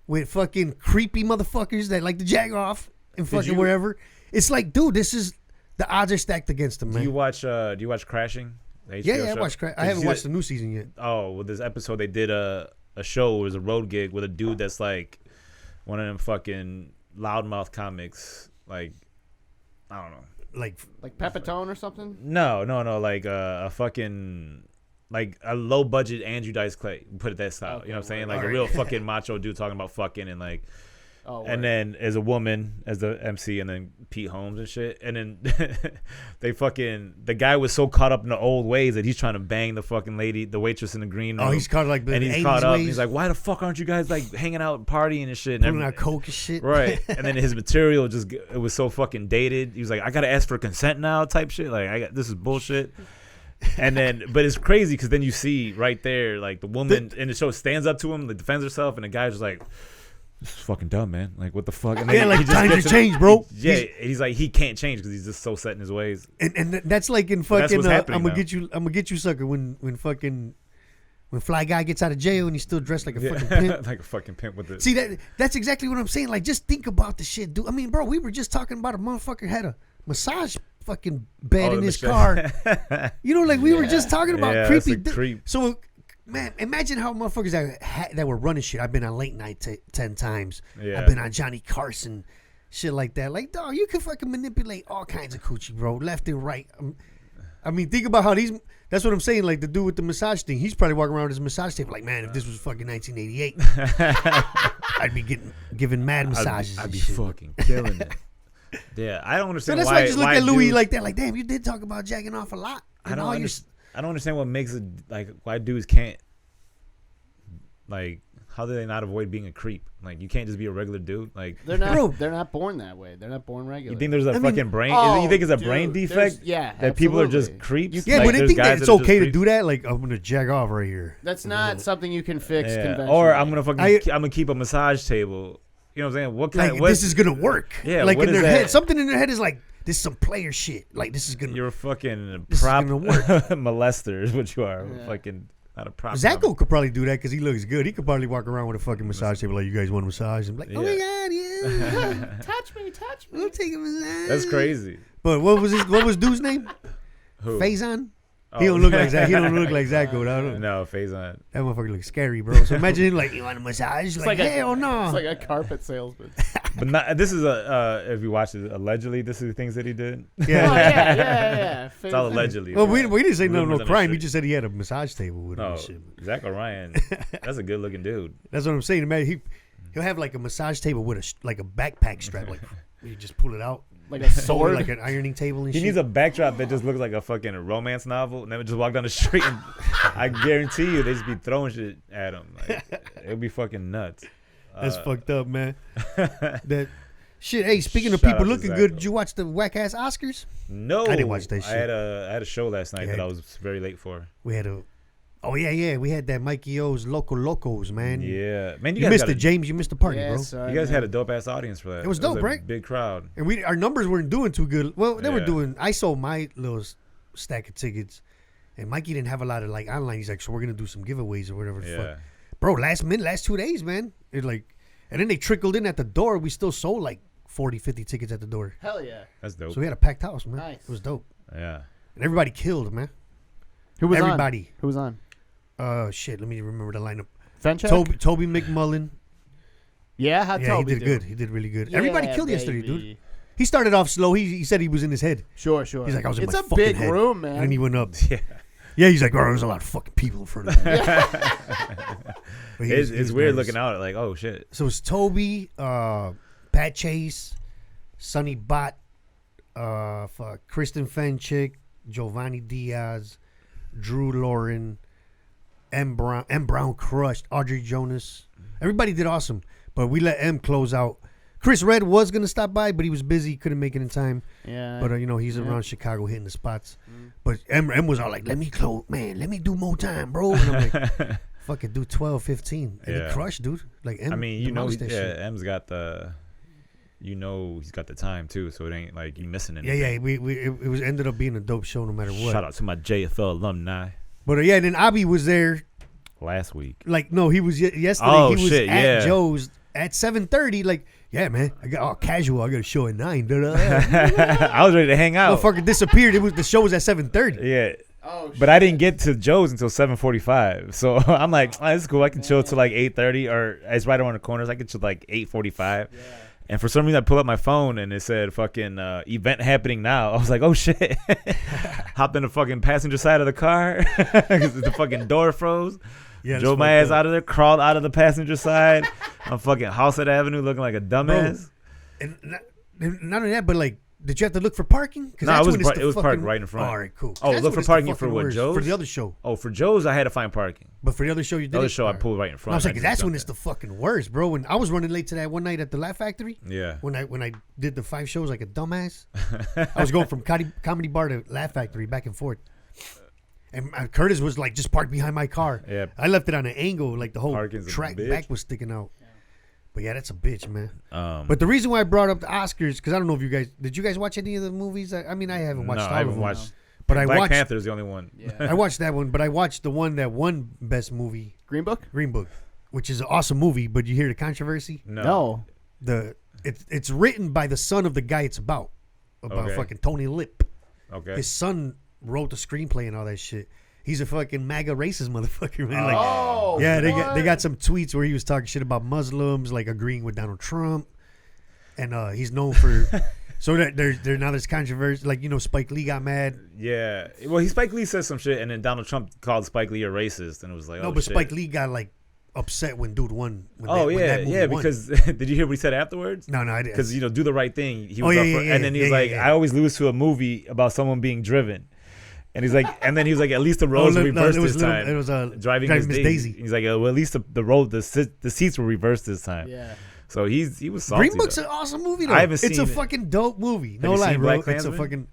with fucking creepy motherfuckers that like to jag off and fucking wherever, it's like, dude, this is the odds are stacked against them, man. Do you watch Crashing? The yeah, HBO I show? watched. I Did you haven't see watched that- the new season yet. Oh, with this episode, they did a show. It was a road gig with a dude that's like one of them fucking loudmouth comics. Like, I don't know. Like Pepitone or something. No. Like a fucking like a low budget Andrew Dice Clay. Put it that style. Okay, You know what I'm saying? word. Like a real fucking macho dude talking about fucking and like. Oh, And then as a woman as the MC, and then Pete Holmes and shit, and then the guy was so caught up in the old ways that he's trying to bang the fucking lady, the waitress in the green room. oh, he's caught like the and he's 80s caught up. ways, And he's like, why the fuck aren't you guys like hanging out, partying and shit? And pulling out coke and shit. right. And then his material it was so fucking dated. He was like, I gotta ask for consent now, type shit. Like this is bullshit. And then, but it's crazy because then you see right there, like the woman in the show stands up to him, like defends herself, and the guy's just like, this is fucking dumb, man. Like, what the fuck? And then Yeah, like, he just times gets are changed, bro. Yeah, he's like, he can't change because he's just so set in his ways. And that's like in That's fucking. what's I'm happening gonna now. get you, sucker. When Fly Guy gets out of jail and he's still dressed like a fucking pimp. Like a fucking pimp with it. See that's exactly what I'm saying. Like, just think about the shit, dude. I mean, bro, we were just talking about a motherfucker had a massage fucking bed in his car. You know, like we were just talking about Yeah, creepy. that's a creep. So, man, imagine how motherfuckers that were running shit. I've been on late night 10 times. Yeah. I've been on Johnny Carson, shit like that. Like, dog, you can fucking manipulate all kinds of coochie, bro, left and right. I mean, think about how these. That's what I'm saying. Like the dude with the massage thing, he's probably walking around with his massage table. Like, man, if this was fucking 1988, I'd be giving mad massages. I'd and be shit. fucking killing it. Yeah, I don't So understand that's why. why I just look at Louis dudes- like that. Like, damn, you did talk about jacking off a lot. I don't understand what makes it like why dudes can't like how do they not avoid being a creep? Like you can't just be a regular dude. Like They're not. Bro. They're not born that way. They're not born regular. you think there's a I mean, fucking brain? oh, you think it's a dude, brain there's- defect? yeah, that people are just absolutely. creeps. Yeah, Like, but they there's think that guys it's that are just okay to creeps? do that. Like, I'm gonna jag off right here. That's not something you can fix Yeah. conventionally. Or I'm gonna fucking I- I'm gonna keep a massage table. You know what I'm saying? What kind? Like, What, this is gonna work. Yeah, like what in is their that? head, something in their head is like, this is some player shit. Like, this is gonna. You're a fucking This is prop gonna work. molester is what you are. Yeah. Fucking not a prop. Zacho could probably do that because he looks good. He could probably walk around with a fucking massage table like, you guys want a massage? And be like, oh my god, yeah. touch me. We'll take a massage. That's crazy. But what was dude's name? Who? Faison? Oh. He don't look like that. He don't look like Zacho. I don't know. No, Faison. That motherfucker looks scary, bro. So imagine him like, you want a massage? Like, hell no. It's like a carpet salesman. But not, this is if you watch it, allegedly, this is the things that he did. Oh, Yeah. yeah. It's all allegedly. Well, we didn't say no Rumors and crime. He shit. just said he had a massage table with him No, and shit. Zach O'Ryan, that's a good looking dude. That's what I'm saying. Man, he'll have like a massage table with a backpack strap. Like, you just pull it out. Like a Or sword. like an ironing table and He shit. needs a backdrop that just looks like a fucking romance novel, and then just walk down the street, and I guarantee you they just be throwing shit at him. Like, it'll be fucking nuts. That's fucked up, man. That shit. Hey, speaking of Shout people out to looking Zach, good, though. did you watch the whack ass Oscars? No, I didn't watch that I shit. had a show last night Yeah. that I was very late for. We had we had that Mikey O's Loco Locos, man. Yeah, man, You missed it, James. You missed the party, bro. sorry, You guys man. had a dope ass audience for that. It was dope, a right? Big crowd. And our numbers weren't doing too good. Well, they were Yeah. doing. I sold my little stack of tickets, and Mikey didn't have a lot of like online. He's like, so we're gonna do some giveaways or whatever. The Yeah, fuck. Bro, last 2 days, man. It like, and then they trickled in at the door. We still sold like 40, 50 tickets at the door. Hell yeah. that's dope. So we had a packed house, man. Nice. It was dope, Yeah, and everybody killed, man. Who was Everybody. on? Who was on? Shit. Let me remember the lineup. Fenchek? Toby McMullen. Yeah, how Yeah, Toby he did do? good. He did really good. Everybody Yeah, killed yesterday, baby. dude. He started off slow. He said he was in his head. Sure. He's like, I was in it's my a fucking big head. room, And then man. he went up. yeah. Yeah, he's like, oh, there's a lot of fucking people in front of me. But he It's was weird nervous. looking out like, oh shit. So it's Toby, Pat Chase, Sonny Bott, Kristen Fenchick, Giovanni Diaz, Drew Lauren, M. Brown crushed, Audrey Jonas. Everybody did awesome, but we let M close out. Chris Red was going to stop by, but he was busy, couldn't make it in time. Yeah. But, he's around Chicago hitting the spots. But M was all like, let me close, man, let me do more time, bro. And I'm like, fucking do 12, 15. And he crushed, dude. Like, M, I mean, you know, that shit. M's got the, you know, he's got the time too, so it ain't like you missing anything. Yeah. It was ended up being a dope show no matter what. Shout out to my JFL alumni. But yeah, then Abi was there. Last week. Like, no, he was yesterday. Oh, he was shit, at yeah. Joe's at 7:30. Like, yeah, man, I got all casual. I got a show at 9. I was ready to hang out. Motherfucker disappeared. The show was at 7:30. Yeah. Oh, shit. But I didn't get to Joe's until 7:45. So I'm like, oh, this is cool. I can chill till like 8:30, or it's right around the corners. I can chill like 8:45. Yeah. And for some reason, I pulled up my phone and it said fucking event happening now. I was like, oh shit. Hopped in the fucking passenger side of the car because the fucking door froze. Yeah, drove my ass out of there, crawled out of the passenger side on fucking Howsett Avenue looking like a dumbass. Bro, and not only that, but like, did you have to look for parking? No, it was parked right in front. All right, cool. Oh, look for parking for what, worst. Joe's? For the other show. Oh, for Joe's, I had to find parking. But for the other show, you did The other show, I pulled right in front. I was like, that's when it's the fucking worst, bro. When I was running late to that one night at the Laugh Factory. Yeah. When I did the 5 shows like a dumbass, I was going from comedy bar to Laugh Factory back and forth. And Curtis was like just parked behind my car. Yeah. I left it on an angle, like the whole Parking's a track bitch. back was sticking out. But yeah, that's a bitch, man. But the reason why I brought up the Oscars, because I don't know if you guys did watch any of the movies? I mean, I haven't watched all I haven't of them. watched. But I Black watched. Panther's the only one. Yeah. I watched that one, but I watched the one that won Best Movie, Green Book? Green Book, which is an awesome movie. But you hear the controversy? No. It's written by the son of the guy it's about Okay. fucking Tony Lip. Okay. His son wrote the screenplay and all that shit. He's a fucking MAGA racist motherfucker, man. Like, Oh, yeah, what? they got some tweets where he was talking shit about Muslims, like agreeing with Donald Trump, and he's known for. So that there's controversy, like, you know, Spike Lee got mad. Yeah. Well, Spike Lee said some shit, and then Donald Trump called Spike Lee a racist, and it was like, No, oh, but shit. Spike Lee got like upset when dude won. When Oh, when that movie yeah, won. because did you hear what he said afterwards? No, I didn't. Because, you know, do the right thing. He was yeah, up for, yeah, and then he was yeah, like, yeah. I always lose to a movie about someone being driven. And he's like, and then he was like, at least the roads were reversed this time. It was driving Miss Daisy. He's like, well, at least the seats were reversed this time. Yeah. So he was salty. Green Book's though. an awesome movie, though. I haven't It's seen a it. fucking dope movie. No you lie, seen bro. Black It's a Klansman? fucking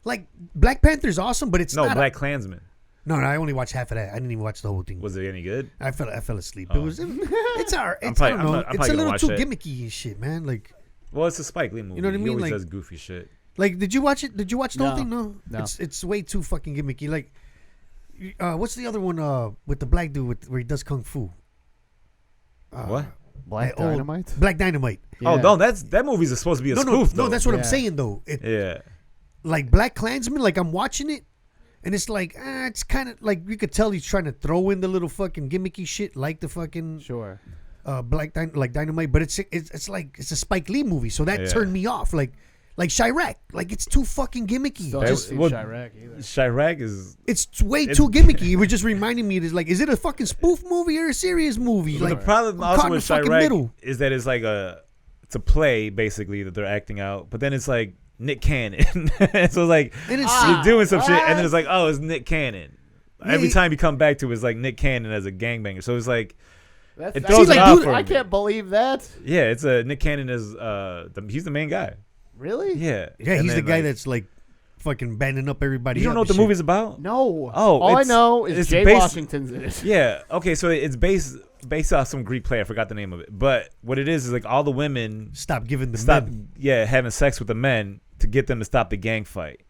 like Black Panther's awesome, but it's No, not. Black Klansman. No, I only watched half of that. I didn't even watch the whole thing. Was it any good? I fell asleep. Oh. It's alright. I'm It's I probably- don't I'm know. not- I'm It's probably a gonna little watch too that. gimmicky and shit, man. Like, Well, it's a Spike Lee movie. You know what I He mean? always Like- does goofy shit. did you watch it? Did you watch the whole No. thing? No. No. It's way too fucking gimmicky. Like, what's the other one? With the black dude where he does kung fu. What? Black that old- Dynamite? Black Dynamite. Oh, Yeah. no, that movie's supposed to be a No, spoof, no, though. that's what I'm Yeah. saying though. Yeah. Like Black Klansman, like I'm watching it, and it's like, it's kind of like you could tell he's trying to throw in the little fucking gimmicky shit, like the fucking Sure. like Dynamite, but it's like it's a Spike Lee movie, so that Yeah. turned me off. Like Chirac, like it's too fucking gimmicky. Don't That- just see well, Chirac either. Chirac is. It's way too gimmicky. It was just reminding me, is it a fucking spoof movie or a serious movie? But Like, the problem I'm caught also in the with fucking Chirac middle. is that it's like it's a play basically that they're acting out, but then it's like Nick Cannon, so it's like And it's- you're doing some shit, and then what? it's like, oh, it's Nick Cannon. Every time you come back to it, it's like Nick Cannon as a gangbanger. So it's like, That's, it that's- throws it like, off dude, for I me. can't believe that. yeah, it's a Nick Cannon is he's the main guy. Really? Yeah, yeah, And he's the then, guy like, that's like fucking banding up everybody. you don't up know what and the shit. movie's about. No. Oh, all I it's- know is it's Jay based- Washington's in it. Yeah. Okay. So it's based off some Greek play. I forgot the name of it. But what it is like all the women Stop giving the stop. men. Yeah, having sex with the men to get them to stop the gang fight.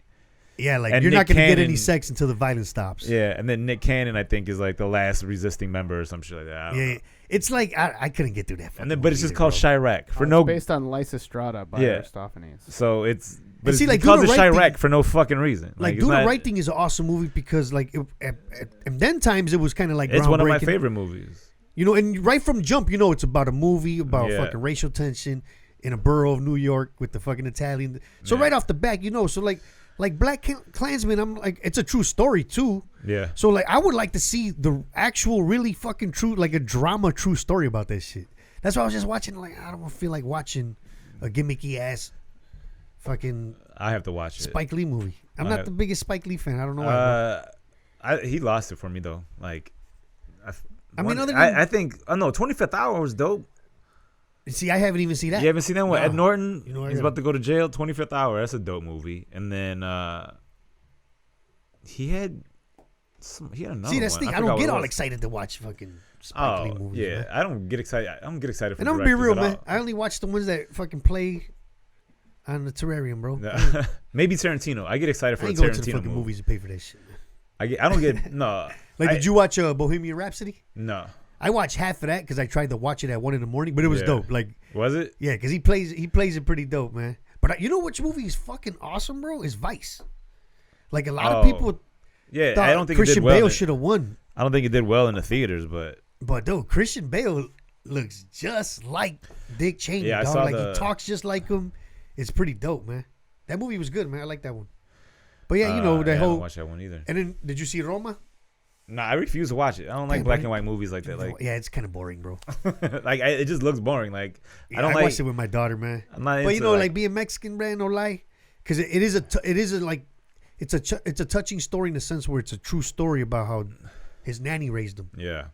Yeah, like And you're Nick not gonna get any Cannon- sex until the violence stops. Yeah, and then Nick Cannon, I think, is like the last resisting member or some shit like that. I don't Yeah, know. it's like I couldn't get through that. And then, fucking but it's movie just called either, bro. Chirac for It's no. based on Lysistrata by Yeah. Aristophanes. So it's. But And see, it's like, because Do of the Right Chirac Thing- for no fucking reason. Like, it's Do the not- Right Thing is an awesome movie because like and then times it was kind of like It's one of my groundbreaking. favorite movies. You know, and right from jump, you know, it's about a movie about Yeah. fucking racial tension in a borough of New York with the fucking Italian. So Yeah. right off the bat, you know, so like Black Klansman, I'm like, it's a true story too. Yeah. So like, I would like to see the actual, really fucking true, like a drama, true story about that shit. That's why I was just watching. Like, I don't feel like watching a gimmicky ass fucking I have to watch it. Spike Lee movie. I'm I not have- the biggest Spike Lee fan. I don't know why. He lost it for me though. Like, I mean, other than- I think. Oh no, 25th Hour was dope. See, I haven't even seen that. You haven't seen that one? No. Ed Norton, You know, I he's gotta- about to go to jail. 25th Hour, that's a dope movie. And then he had He had another See, that's one. the thing. I forgot don't what get it all was. excited to watch fucking Spike Lee Oh movies. yeah, Man. I don't get excited. I don't get excited for. And I'm gonna be real, directors man. at I only watch the ones that fucking play on the terrarium, bro. all. Maybe Tarantino. I get excited for I a ain't going Tarantino to the fucking movie. movies to pay for that shit. Man. I don't get no. Like, did you watch Bohemian Rhapsody? No. I watched half of that because I tried to watch it at 1 a.m, but it was Yeah. dope. Like, Was it? yeah, because he plays it pretty dope, man. But you know which movie is fucking awesome, bro? Is Vice. Like a lot of people Yeah, thought I don't think Christian it did well. Bale should have won. I don't think it did well in the theaters, but Dude, Christian Bale looks just like Dick Cheney. Yeah, I dog. saw Like the- he talks just like him. It's pretty dope, man. That movie was good, man. I like that one. But yeah, you know I that don't whole. watch that one either. And then did you see Roma? No, I refuse to watch it. I don't like Damn, black right? and white movies like that. Like, Yeah, it's kind of boring, bro. it just looks boring. Like, Yeah, I don't I like. watched it with my daughter, man. I'm not But you into, know, like being Mexican, man, no lie, because it is a touching story in the sense where it's a true story about how his nanny raised him. yeah,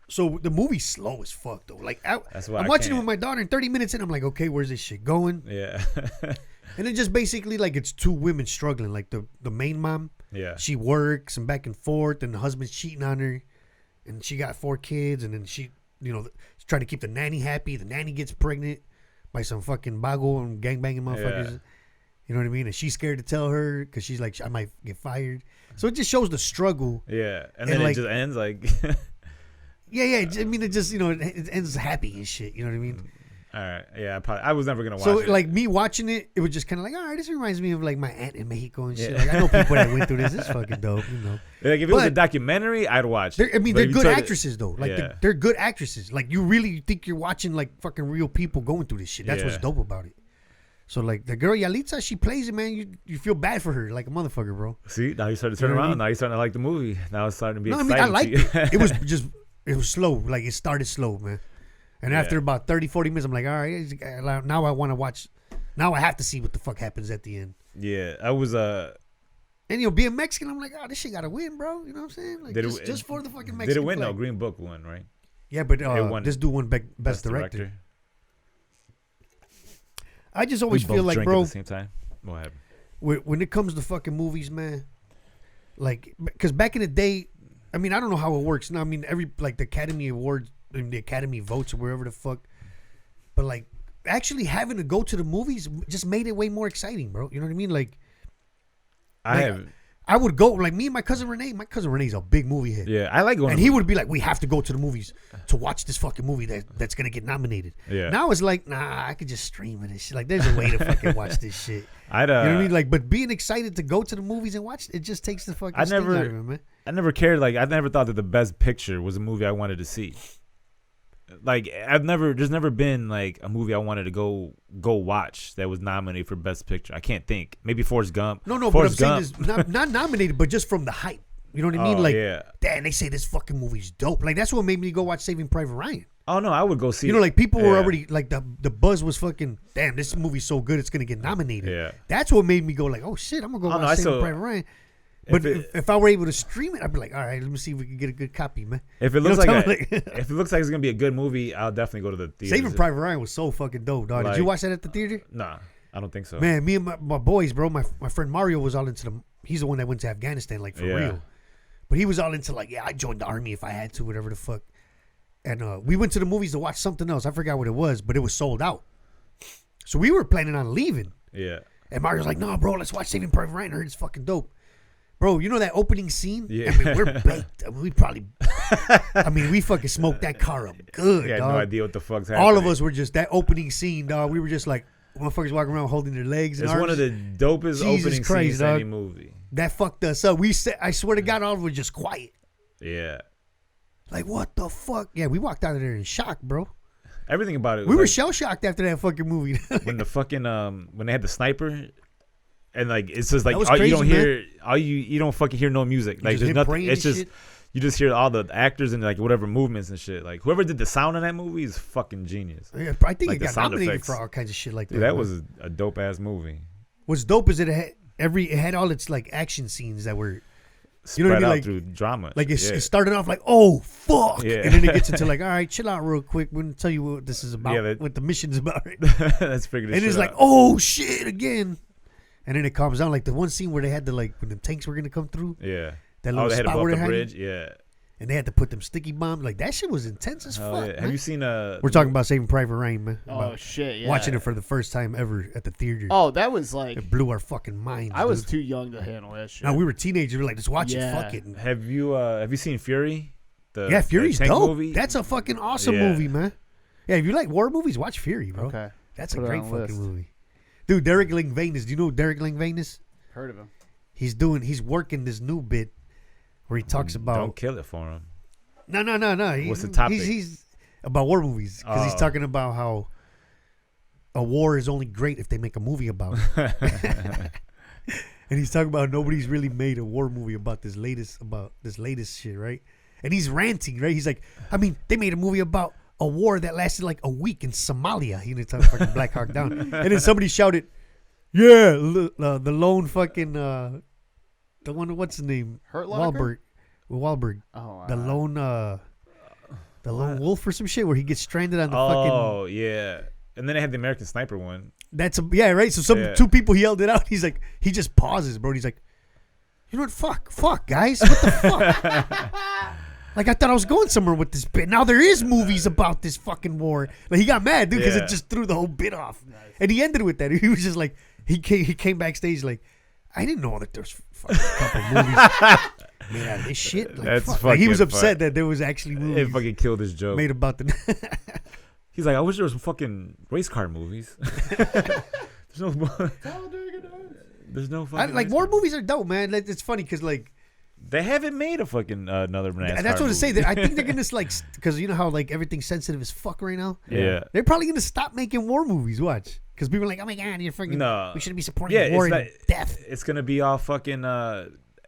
So the movie's slow as fuck though. Like That's why I'm I watching it can't. with my daughter, and 30 minutes in, I'm like, okay, where's this shit going? yeah, And then just basically like it's two women struggling. Like the main mom, yeah. she works and back and forth, and the husband's cheating on her, and she got 4 kids, and then she, she's trying to keep the nanny happy. The nanny gets pregnant by some fucking bago and gangbanging motherfuckers. Yeah. You know what I mean? And she's scared to tell her because she's like, I might get fired. So it just shows the struggle. Yeah, and And, then like- it just ends like. Yeah. I mean, it just it ends happy and shit. You know what I mean? All right, yeah. I was never gonna watch So it. like me watching it, it was just kind of like, all right, this reminds me of like my aunt in Mexico and shit. Yeah. Like I know people that went through this. It's fucking dope, you know. Like if it was a but- documentary, I'd watch. They're, I mean, But they're if you good took it- actresses though. Like Yeah. they're good actresses. Like you really think you're watching like fucking real people going through this shit. That's what's Yeah. dope about it. So like the girl Yalitza, she plays it, man. You feel bad for her, like a motherfucker, bro. See, now you started to turn You know what I around. mean? Now you're starting to like the movie. Now it's starting to be No, I mean exciting. I liked to you. it. It was slow. Like it started slow, man. And Yeah. after about 30, 40 minutes, I'm like, all right, now I want to watch. Now I have to see what the fuck happens at the end. Yeah, I was And being Mexican, I'm like, oh, this shit gotta win, bro. You know what I'm saying? Like just for the fucking Mexican Did it win? flag. No, Green Book won, right? Yeah, but won. this dude won best director. I just always we feel both like, drank bro, at the same time. What happened? when it comes to fucking movies, man, like, because back in the day, I mean, I don't know how it works now. I mean, the Academy Awards, the Academy votes or wherever the fuck, but like actually having to go to the movies just made it way more exciting, bro. You know what I mean? Like I would go, like me and my cousin Renee. My cousin Renee's a big movie head. Yeah, I like going. And he would be like, we have to go to the movies to watch this fucking movie that's going to get nominated. Yeah. Now it's like, nah, I could just stream it and shit. Like, there's a way to fucking watch this shit. I'd You know what I mean? Like, but being excited to go to the movies and watch it just takes the fucking sting out of it, man. I never cared. Like, I never thought that the best picture was a movie I wanted to see. Like, there's never been like a movie I wanted to go watch that was nominated for best picture. I can't think. Maybe Forrest Gump. No, Forrest but I'm saying is not nominated, but just from the hype. You know what I mean? Oh, Like, yeah. damn, they say this fucking movie's dope. Like, that's what made me go watch Saving Private Ryan. Oh no, I would go see. You know, like people were Yeah. already like the buzz was fucking. Damn, this movie's so good, it's gonna get nominated. Yeah. That's what made me go like, oh shit, I'm gonna go Oh, no, watch I Saving saw- Private Ryan. But If if I were able to stream it, I'd be like, all right, let me see if we can get a good copy, man. If it You know looks what like I'm saying? if it looks like it's gonna be a good movie, I'll definitely go to the theater. Saving Private Ryan was so fucking dope, dog. Did you Like- watch that at the theater? Nah, I don't think so. Man, me and my boys, bro. My friend Mario was all into he's the one that went to Afghanistan, like for Yeah. real. But he was all into like, yeah, I joined the army if I had to, whatever the fuck. And we went to the movies to watch something else. I forgot what it was, but it was sold out. So we were planning on leaving. Yeah. And Mario's like, no, bro, let's watch Saving Private Ryan. I heard it's fucking dope. Bro, you know that opening scene? Yeah. I mean, we're baked. I mean, we fucking smoked that car up good, I had dog. no idea what the fuck's happening. All of us were just, that opening scene, dog. We were just like, motherfuckers walking around holding their legs and It's arms. one of the dopest Jesus opening Christ, scenes in dog. any movie. That fucked us up. I swear to God, all of us were just quiet. Yeah. Like, what the fuck? Yeah, we walked out of there in shock, bro. Everything about it. We were like, shell shocked after that fucking movie. when the fucking when they had the sniper, and like it's just like That was you crazy, don't man. hear you don't fucking hear no music. Like just there's him nothing. praying It's and just shit. you just hear all the actors and like whatever movements and shit. Like whoever did the sound in that movie is fucking genius. Yeah, I think Like it the got sound nominated effects. for all kinds of shit like that. Dude, that man. was a dope ass movie. What's dope is it had all its like action scenes that were Spread know what I mean? out Like- through drama. like it yeah. started off like, oh fuck, Yeah. and then it gets into like, all right, chill out real quick. We're gonna tell you what this is about, Yeah, what the mission's about. Let's figure this And shit it's like, out. oh shit again. And then it calms down. Like the one scene where they had when the tanks were gonna come through. Yeah. That Oh, little they had to spot blow where up the they're hiding, bridge. Yeah. and they had to put them sticky bombs. Like that shit was intense as Hell fuck. yeah. Man. Have you seen We're talking about Saving Private Ryan, man. Oh About shit! Yeah. watching it for the first time ever at the theater. Oh, that was like It blew our fucking minds. I was dude. too young to handle that shit. Now we were teenagers. We were like, let's watch Yeah. it. Fuck it. Have you seen Fury? Yeah, Fury's tank dope. movie? That's a fucking awesome Yeah. movie, man. Yeah, if you like war movies, watch Fury, bro. Okay. That's a Put it great on the fucking list. movie. Dude, Derek Langvanis. Do you know who Derek Langvanis is? Heard of him. He's working this new bit where he talks about Don't kill it for him. No. What's the topic? He's about war movies because he's Oh. talking about how a war is only great if they make a movie about it. And he's talking about nobody's really made a war movie about this latest shit, right? And he's ranting, right? He's like, I mean, they made a movie about a war that lasted like a week in Somalia. He was talking fucking Black Hawk Down, and then somebody shouted, "Yeah, the lone fucking the one, what's his name? Hurt Locker? Wahlberg, Oh, the lone wolf or some shit where he gets stranded on the fucking." Oh yeah. And then they had the American Sniper one. That's right. So two people, he yelled it out. He's like, he just pauses, bro. And he's like, you know what? Fuck, guys. What the fuck? Like, I thought I was going somewhere with this bit. Now there is movies about this fucking war. Like, he got mad, dude, because Yeah. it just threw the whole bit off. Nice. And he ended with that. He was just like, he came backstage like, I didn't know that there's fucking a couple movies made out of this shit. Like, That's fuck. Like, he was fucking upset that there was actually movies It fucking killed his joke. made about the. He's like, I wish there was some fucking race car movies. There's no. There's no fucking. Like, race war car. movies are dope, man. Like, it's funny because like. They haven't made a fucking another NASCAR And that's what I say. movie. I think they're gonna like, because you know how like everything's sensitive as fuck right now. Yeah. They're probably gonna stop making war movies. Watch, because people are like, oh my god, you're fucking. No. We shouldn't be supporting Yeah, war it's and death. It's gonna be all fucking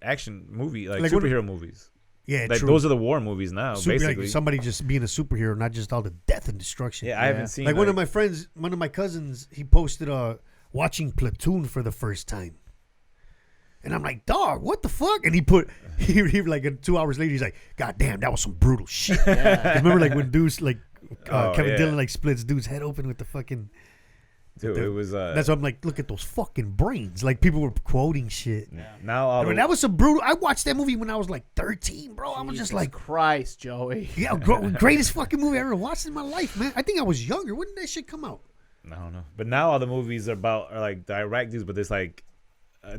action movie, like Like, superhero movies. Yeah, Like true. those are the war movies now, basically. Like somebody just being a superhero, not just all the death and destruction. Yeah, I haven't seen. Like one of my friends, one of my cousins, he posted watching Platoon for the first time. And I'm like, dog, what the fuck? And he like 2 hours later, he's like, God damn, that was some brutal shit. Remember like when Deuce, like Kevin Dillon, like splits Dude's head open with the fucking. Dude, it was. That's why I'm like, look at those fucking brains. Like people were quoting shit. Now I mean, that was some brutal. I watched that movie when I was like 13, bro. I was just like, Christ, Joey. yeah, greatest fucking movie I ever watched in my life, man. I think I was younger. When did that shit come out? I don't know, but now all the movies are like the Iraq dudes, but it's like.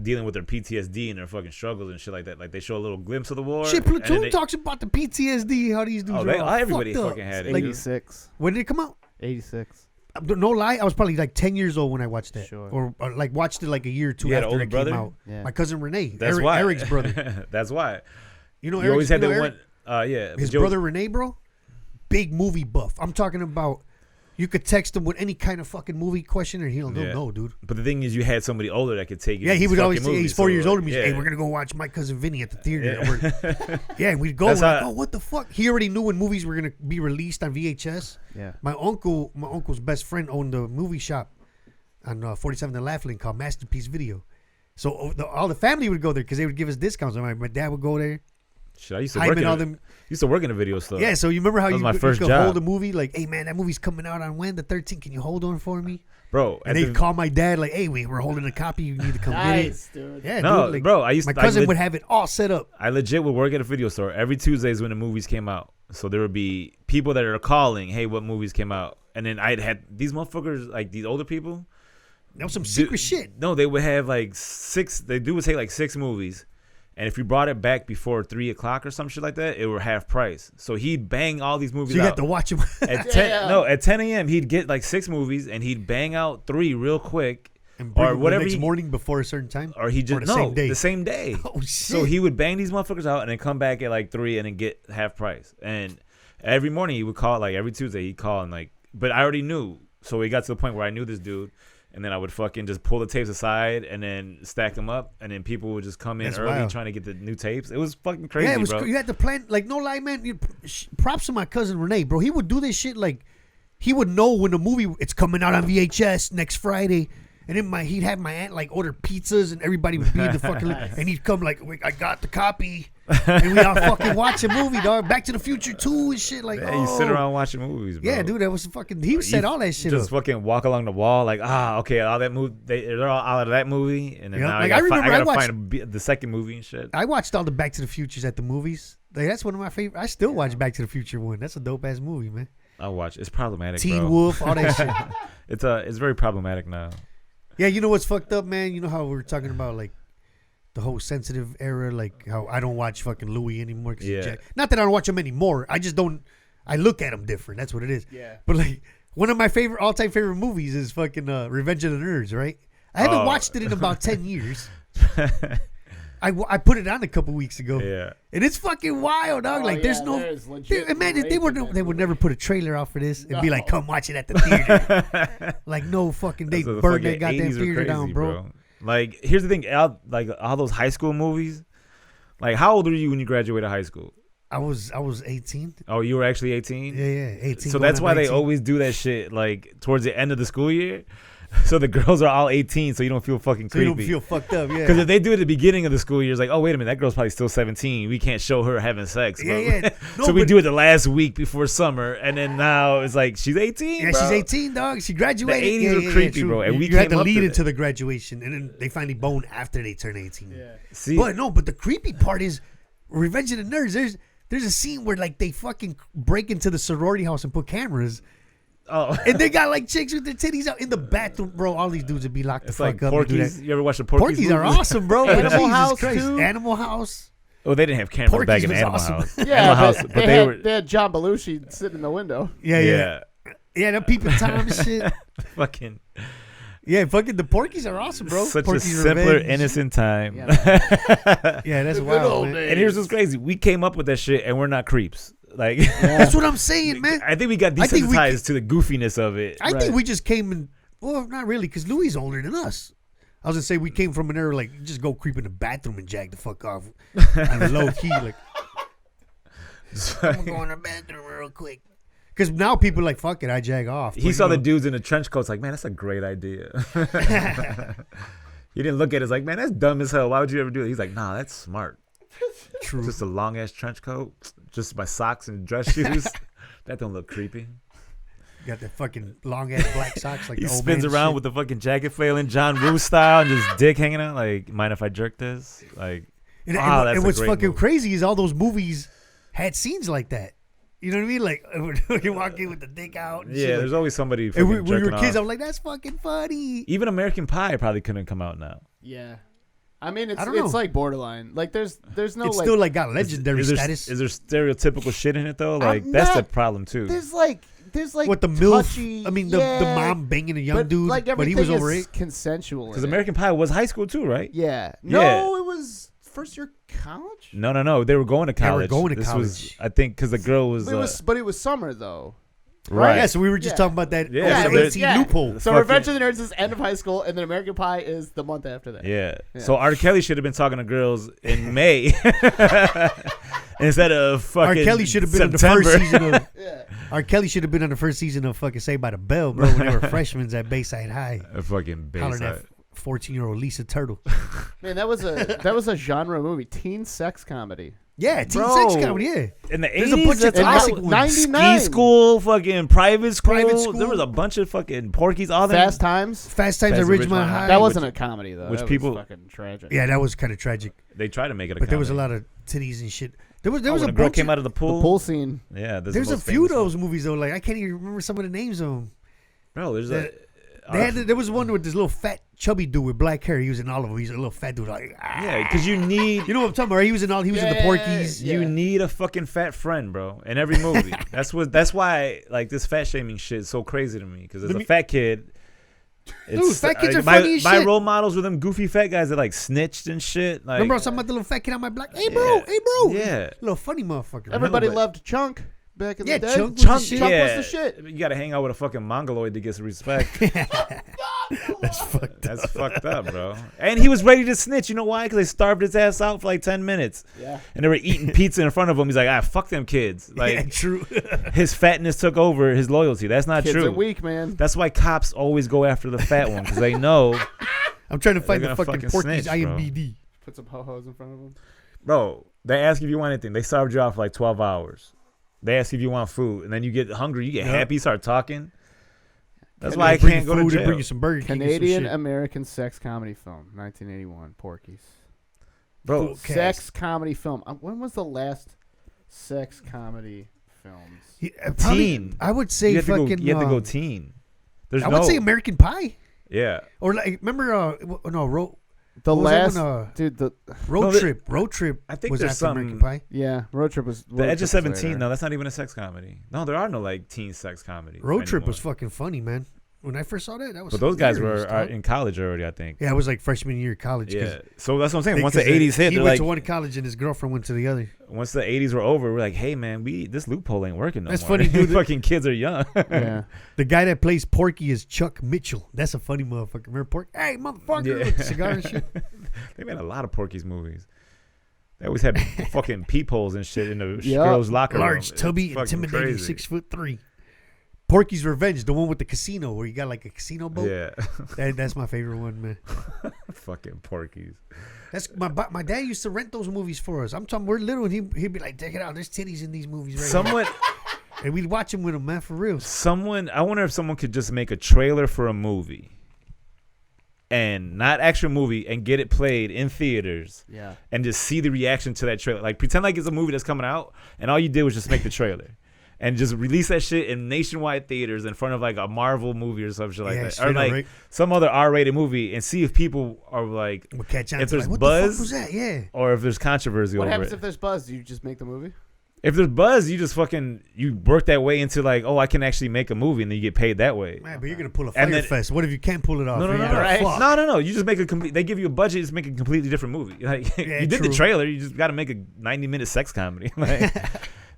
Dealing with their PTSD and their fucking struggles and shit like that. Like they show a little glimpse of the war. Shit, Platoon talks about the PTSD, how these dudes are all everybody fucked up. fucking had it. Like, 86. when did it come out? 86. No lie, I was probably like 10 years old when I watched that. Sure. Or like watched it like a year or two You had an after older it brother? came out. Yeah. My cousin Renee. That's why. Eric's brother. That's why. You know You always had that Eric? one. Yeah. His brother Renee, bro, big movie buff. I'm talking about. You could text him with any kind of fucking movie question and he'll know, dude. But the thing is, you had somebody older that could take you. Yeah, to he these would always fucking say, movies, he's 4 so, years older than me. yeah. Hey, we're going to go watch my cousin Vinny at the theater. Yeah. Yeah, and we'd go. That's We're like, how- oh, what the fuck? He already knew when movies were going to be released on VHS. Yeah. My uncle's best friend owned a movie shop on 47th and Laughlin called Masterpiece Video. So all the family would go there because they would give us discounts. My dad would go there. Shit, I used to Hyman, work all in them. a video store. Yeah, so you remember how That was my you first could job. hold a movie like, hey man, that movie's coming out on when? The 13th. Can you hold on for me? Bro. And they'd call my dad like, hey, we're holding a copy. You need to come Nice, get it. dude. Yeah, No, dude, like, bro. my cousin would have it all set up. I legit would work at a video store every Tuesdays when the movies came out. So there would be people that are calling, hey, what movies came out? And then I'd had these motherfuckers, like these older people. That was some secret shit. No, they would have like they would take like 6 movies. And if you brought it back before 3 o'clock or some shit like that, it were half price. So he'd bang all these movies So you out. had to watch them. At 10 a.m. he'd get like 6 movies and he'd bang out 3 real quick. And bring Or them whatever the next he- morning before a certain time? Or he just the same day? Oh, shit. So he would bang these motherfuckers out and then come back at like 3 and then get half price. And every morning he would call, like every Tuesday he'd call and like, but I already knew. So we got to the point where I knew this dude. And then I would fucking just pull the tapes aside and then stack them up. And then people would just come in That's early wild. trying to get the new tapes. It was fucking crazy, Yeah, it was. bro. You had to plan. Like, no lie, man. Props to my cousin Renee, bro. He would do this shit like he would know when the movie it's coming out on VHS next Friday, And then he'd have my aunt like order pizzas, and everybody would be in the fucking, and he'd come like, I got the copy, and we all fucking watch a movie, dog. Back to the Future 2 and shit. Like, you sit around watching movies, bro. Yeah, dude, that was fucking. He said all that shit. Just fucking walk along the wall, like, okay, all that movie, they're all out of that movie, and then now like, I gotta watched, find the second movie and shit. I watched all the Back to the Futures at the movies. Like, that's one of my favorite. I still watch Back to the Future 1. That's a dope ass movie, man. I watch. It's problematic. Teen bro. Wolf, all that shit. It's very problematic now. Yeah, you know what's fucked up, man? You know how we were talking about like the whole sensitive era, like how I don't watch fucking Louis anymore. 'Cause not that I don't watch him anymore. I just don't. I look at him different. That's what it is. Yeah. But like one of my all-time favorite movies is fucking Revenge of the Nerds, right? I haven't watched it in about 10 years. I put it on a couple weeks ago. Yeah. And it's fucking wild, dog. Like there's no. Imagine they would never put a trailer out for this and be like, come watch it at the theater. Like no fucking they burned that goddamn theater down, bro. Like here's the thing, all those high school movies. Like how old were you when you graduated high school? I was 18. Oh, you were actually 18? Yeah, 18. So that's why they always do that shit like towards the end of the school year. So the girls are all 18, so you don't feel fucking creepy. So you don't feel fucked up, yeah. Because if they do it at the beginning of the school year, it's like, oh, wait a minute, that girl's probably still 17. We can't show her having sex. Bro. Yeah. No, so we do it the last week before summer, and then now it's like, she's 18, Yeah, bro. she's 18, dog. She graduated. The 80s were creepy, bro. And you had to lead into the graduation, and then they finally bone after they turn 18. Yeah. See? But the creepy part is Revenge of the Nerds. There's a scene where like they fucking break into the sorority house and put cameras. Oh. And they got like chicks with their titties out in the bathroom, bro. All these dudes would be locked It's the fuck like up. Porky's. You ever watch the Porky's Porky's are movies? awesome, bro. Animal House, Christ. too. Animal House. Oh, they didn't have cameras Porky's back in was Animal awesome. House. Yeah, Animal House, but they had John Belushi sitting in the window. Yeah, the peeping Tom and shit. Fucking. Yeah, fucking the Porky's are awesome, bro. Such Porky's a simpler, Revenge. innocent time. Yeah, that's wild, man. And here's what's crazy. We came up with that shit, and we're not creeps. Like That's what I'm saying, man. I think we got desensitized to the goofiness of it. I think we just came in. Well, not really, because Louis is older than us. I was gonna say we came from an era like just go creep in the bathroom and jag the fuck off on a low key. Like I'm gonna go in the bathroom real quick. Because now people are like, fuck it, I jag off. He saw the dudes in the trench coats, like, man, that's a great idea. He didn't look at it, like, man, that's dumb as hell. Why would you ever do it? He's like, nah, that's smart. True. Just a long ass trench coat, just my socks and dress shoes. That don't look creepy. Got the fucking long ass black socks like He the old spins man around shit. with the fucking jacket flailing John Woo style and just dick hanging out. Like, mind if I jerk this? Like, wow, that's and what's a great fucking move. crazy is all those movies had scenes like that. You know what I mean? Like you walk in with the dick out. And Yeah, shit, there's like, always somebody and fucking when we were jerking kids, off. I'm like, that's fucking funny. Even American Pie probably couldn't come out now. Yeah. I mean, I don't know. it's like borderline. Like, there's no It's like. still like got legendary status. Is there stereotypical shit in it though? Like that's the problem too. There's like What the MILF? touchy, I mean, the mom banging a young but, dude, like, but he was over is it. consensual. Because in it. American Pie was high school too, right? Yeah. Yeah. No, it was first year college. No. They were going to They were college. going to this college. was, I think, because the girl was. But it was summer though. Right. Yeah, so we were just Yeah. talking about that Yeah, so 18 yeah. loophole. So Fucking- Revenge of the Nerds is end of high school, and then American Pie is the month after that. Yeah. Yeah. So R. Kelly should have been talking to girls in May instead of fucking R. Kelly should have been on the September. first season of. Yeah. R. Kelly should have been on the first season of fucking Saved by the Bell, bro. When they were freshmen at Bayside High, A fucking hollering Bayside. at 14-year-old Lisa Turtle. Man, that was a genre movie, teen sex comedy. Yeah, teen Bro. sex comedy. Yeah, In the There's 80s, a bunch of that's classic all- ones. 99. Ski school, fucking private school. Private school. There was a bunch of fucking Porkies. All them. Fast Times. Fast Times Fast at and Ridgemont Ridgemont High. That wasn't a comedy though. which That people- was fucking tragic. Yeah, that was kind of tragic. They tried to make it a But there was a comedy. lot of titties and shit. There was When a a girl bunch came of, out of the The pool. pool scene. Yeah, There's a few of those movies though. Like I can't even remember some of the names of them. Bro, there's There was one with this little fat chubby dude with black hair. He was in all of them. He's a little fat dude. Like, yeah, because you need you know what I'm talking about? Right? He was in all. He was in the Yeah, Porkies. yeah. you need a fucking fat friend, bro, in every movie. That's why like this fat shaming shit is so crazy to me. Because as a fat kid, it's, fat kids are my, funny as my shit. role models were them goofy fat guys that like snitched and shit. Like, Remember I was talking about the little fat kid on my block? Hey bro, hey bro. Yeah. Little funny motherfucker. Everybody but- loved Chunk back in Yeah, the day. Chunk was the shit. Chunk yeah, was the shit. You got to hang out with a fucking mongoloid to get some respect. That's fucked up. That's fucked up, bro. And he was ready to snitch. You know why? Because they starved his ass out for like 10 minutes. Yeah. And they were eating pizza in front of him. He's like, fuck them kids. Like, Yeah, true. his fatness took over his loyalty. That's not Kids true. are weak, man. That's why cops always go after the fat one, because they know. I'm trying to find They're the gonna fucking fucking Porky's snitch, bro. IMBD. Put some ho-hos in front of them. Bro, they ask if you want anything. They starved you out for like 12 hours. They ask if you want food. And then you get hungry. You get happy, start talking. That's why I can't go to jail. Bring you some Burger King. Canadian American sex comedy film, 1981. Porky's. Bro, Sex comedy film. When was the last sex comedy films? teen. I would say you have fucking. You have to go teen. I would say American Pie. Yeah. Or like, remember? The what was last that one, dude. The Road Trip. I think was there's after something. American Pie. yeah, Road Trip was The Edge of 17. later. No, that's not even a sex comedy. No, there are no like teen sex comedies. Road Trip anymore. was fucking funny, man. When I first saw that was. But those guys hilarious, were dog. in college already, I think. Yeah, it was like freshman year of college. Yeah. So that's what I'm saying. Once the 'cause 80s hit, he they're went like, to one college and his girlfriend went to the other. once the 80s were over, we're like, hey man, this loophole ain't working no That's more. funny, dude. Fucking kids are young. Yeah, The guy that plays Porky is Chuck Mitchell. That's a funny motherfucker. Remember Porky? Hey, motherfucker, Yeah. with the cigar and shit. They made a lot of Porky's movies. They always had fucking peepholes and shit in the Yep. girls' locker room. Large, It's tubby, fucking intimidating, crazy. 6'3". Porky's Revenge, the one with the casino where you got like a casino boat. Yeah. That's my favorite one, man. Fucking Porky's. That's my dad used to rent those movies for us. I'm talking, we're little, and he'd be like, check it out, there's titties in these movies right now. And we'd watch them with him, man, for real. I wonder if someone could just make a trailer for a movie and not actual movie and get it played in theaters yeah. and just see the reaction to that trailer. Like, pretend like it's a movie that's coming out and all you did was just make the trailer. And just release that shit in nationwide theaters in front of like a Marvel movie or some shit like that, or like some other R-rated movie, and see if people are like, we'll catch on if to there's like, what buzz, the fuck was that? Yeah. or if there's controversy What over happens it. if there's buzz? Do you just make the movie? If there's buzz, you just fucking work that way into like, oh, I can actually make a movie, and then you get paid that way. Man, but you're gonna pull a And Fire then- Fest. What if you can't pull it off? No, You're gonna right? fuck. No. You just make a complete. They give you a budget, just make a completely different movie. Like Yeah, you did true. the trailer, you just got to make a 90-minute sex comedy. Like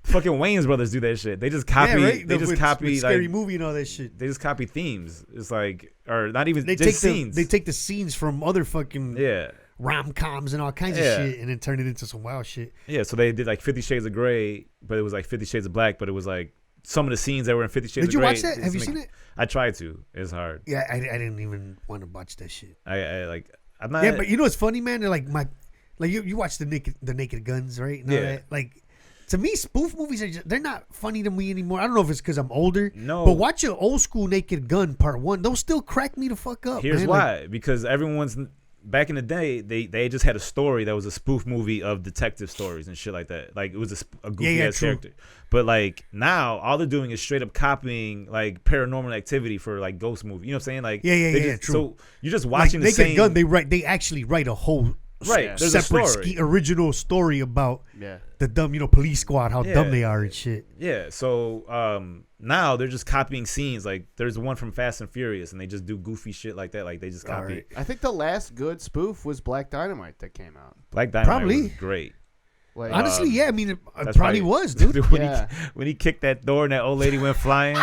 fucking Wayans brothers do that shit. They just copy. Yeah, right? They just with copy Scary like Movie and all that shit. they just copy themes. It's like, or not even They just take scenes. they take the scenes from other fucking yeah. rom-coms and all kinds of Yeah. shit and then turn it into some wild shit. Yeah, so they did like 50 Shades of Grey, but it was like 50 Shades of Black, but it was like some of the scenes that were in 50 Shades Did of you Grey. watch that? Have you seen it? I tried to. It's hard. Yeah, I didn't even want to watch that shit. I like. I'm not. Yeah, but you know what's funny, man? They're like you watch the Naked Guns, right? And all Yeah. that. Like, to me, spoof movies they're not funny to me anymore. I don't know if it's because I'm older. No. But watch an old school Naked Gun Part 1. Those still crack me the fuck up. Here's man. why. Because everyone's back in the day, they just had a story that was a spoof movie of detective stories and shit like that. Like it was a goofy ass true. character. But like now, all they're doing is straight up copying like Paranormal Activity for like ghost movie. You know what I'm saying? Like Yeah, true. So you're just Like watching the Naked same. Gun, they actually write a whole Right, there's a separate story. original story about Yeah. the dumb, police squad, how Yeah. dumb they are and shit. Yeah, so now they're just copying scenes. Like there's one from Fast and Furious, and they just do goofy shit like that. Like they just copy. Right. I think the last good spoof was Black Dynamite that came out. Black Dynamite Probably. was great. Like, Honestly, yeah, I mean, it That's probably was, dude. when, Yeah. when he kicked that door and that old lady went flying.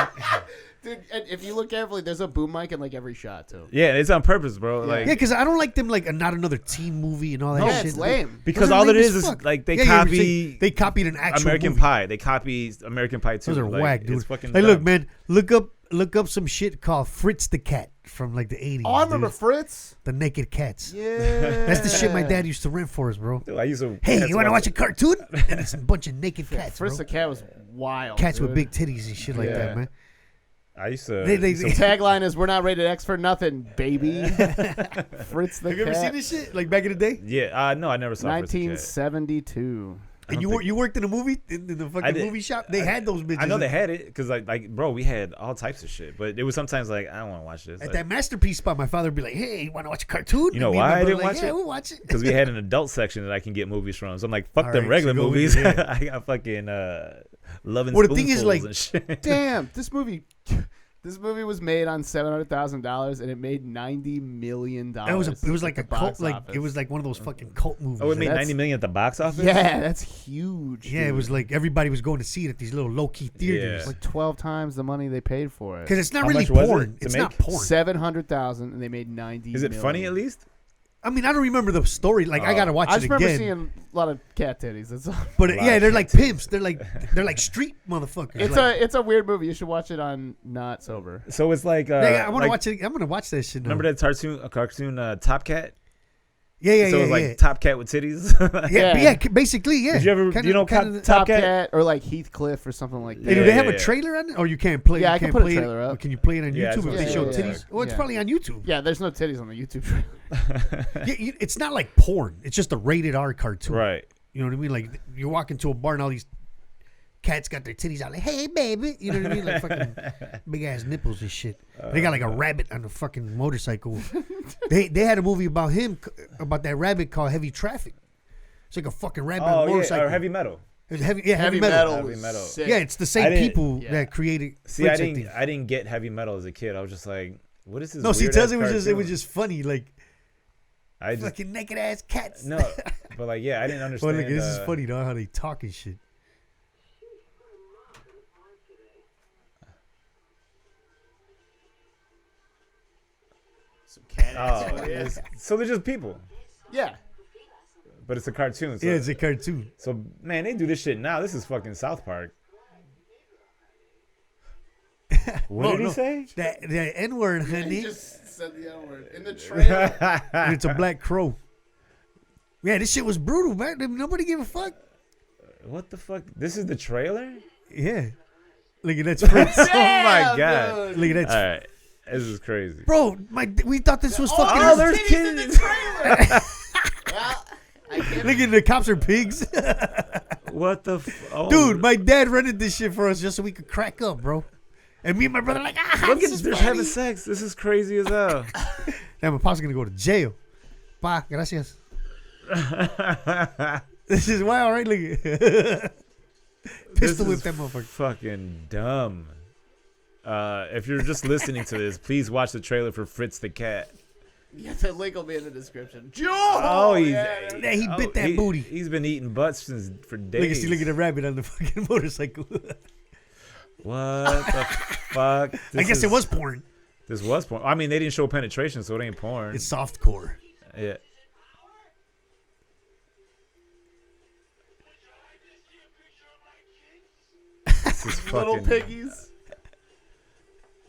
dude, and if you look carefully, there's a boom mic in like every shot too. Yeah, it's on purpose, bro. Yeah. Like Yeah, because I don't like them like not another teen movie and all that Yeah, shit. it's lame. because Those are all it lame is as is fuck. like they Yeah, you're copy saying they copied an actual American movie. Pie. They copy American Pie too. Those are like, whack, dude. It's fucking Like, look, dumb. man, look up some shit called Fritz the Cat from like the 80s. Oh, I remember dude. Fritz. The Naked Cats. Yeah. That's the shit my dad used to rent for us, bro. Dude, I used to. Hey, that's you want to what- watch a cartoon? And it's a bunch of naked cats, Fritz bro. the cat was wild. Cats dude. with big titties and shit like Yeah. that, man. I used to. They- The tagline is "We're not rated X for nothing, baby." Fritz the Have you cat. ever seen this shit? Like back in the day? yeah, no, I never saw. Fritz the Cat. 1972. And you worked in a movie in the I fucking did. movie shop? They had those bitches. I know they had it because like bro, we had all types of shit, but it was sometimes like I don't want to watch this. At Like, that masterpiece spot, my father would be like, "Hey, you want to watch a cartoon?" You know And me and why my I brother didn't like, watch yeah, it? we'll watch it. because we had an adult section that I can get movies from. So I'm like, fuck All them right, regular so go with movies. it, yeah. I got fucking Love and Well, the thing Spoonfuls is, like- and shit. Damn, this movie This movie was made on $700,000 and it made $90 million. It was like a cult, like office. it was like one of those fucking cult movies. Oh, it made That's- $90 million at the box office. Yeah, that's huge. Yeah, it was like everybody was going to see it at these little low key theaters. Yeah. like 12 times the money they paid for it. Because it's not How really much was it porn. to It's make? not porn. 700,000 and they made 90. Is it funny at least? I mean, I don't remember the story. Like, I gotta watch I it just remember again. seeing a lot of cat titties. That's all. But lot yeah, of they're like cat pimps. They're like street motherfuckers. It's a weird movie. You should watch it on not sober. So it's like I want to like, watch it. I'm gonna watch that shit now. Remember that cartoon Top Cat? Yeah, So it was yeah. like Top Cat with titties. Yeah. Basically, yeah. Did you ever? Kinda- You know kinda- Top Cat? or like Heathcliff or something like that. Hey, do Yeah, they have yeah, a yeah. trailer on it, or you can't play? Yeah, you I can can't put a play trailer it, up. Can you play it on Yeah, YouTube that's if what they I'm show saying. titties? Well, it's Yeah. probably on YouTube. Yeah, there's no titties on the YouTube trailer. Yeah, it's not like porn. It's just a rated R cartoon. Right. You know what I mean? Like you walk into a bar and all these cats got their titties out, like, "Hey, baby," you know what I mean? Like fucking big ass nipples and shit. They got like a rabbit on a fucking motorcycle. they had a movie about him, about that rabbit called Heavy Traffic. It's like a fucking rabbit on a Oh motorcycle. yeah, or Heavy Metal. It's heavy metal. Heavy was Metal. sick. Yeah, it's the I same didn't- people yeah. that created. See, I think. didn't get Heavy Metal as a kid. I was just like, what is this? No, see, weird tells ass it was cartoon? just funny, like I just fucking naked ass cats. no, but like yeah, I didn't Well, understand. look, this is funny though how they talk and shit. Some cat Oh, ass. Yeah. so they're just people, Yeah. but it's a cartoon. So, Yeah, it's a cartoon. so man, they do this shit now. This is fucking South Park. What did he say? That N word, honey. He just said the N word in the trailer. And it's a black crow. Yeah, this shit was brutal, man. Nobody gave a fuck. What the fuck? This is the trailer? Yeah. Look at that Fritz. Oh my god! Look at that. All right, this is crazy. Bro, we thought this was fucking. Oh, there's kids. Look at the cops are pigs. What the? Oh. Dude, my dad rented this shit for us just so we could crack up, bro. And me and my brother like, Look this at is they're funny. having sex. This is crazy as hell. Damn, my pop's gonna go to jail. Pa, gracias. This is wild, right? Look at Pistol whip that motherfucker. Fucking dumb. If you're just listening to this, please watch the trailer for Fritz the Cat. Yeah, the link will be in the description. Joe! Oh, he's Yeah, he bit that booty. He's been eating butts for days. Look at the rabbit on the fucking motorcycle. What the fuck? I guess it was porn. This was porn. I mean, they didn't show penetration, so it ain't porn. It's softcore. Yeah. This is Little fucking. piggies.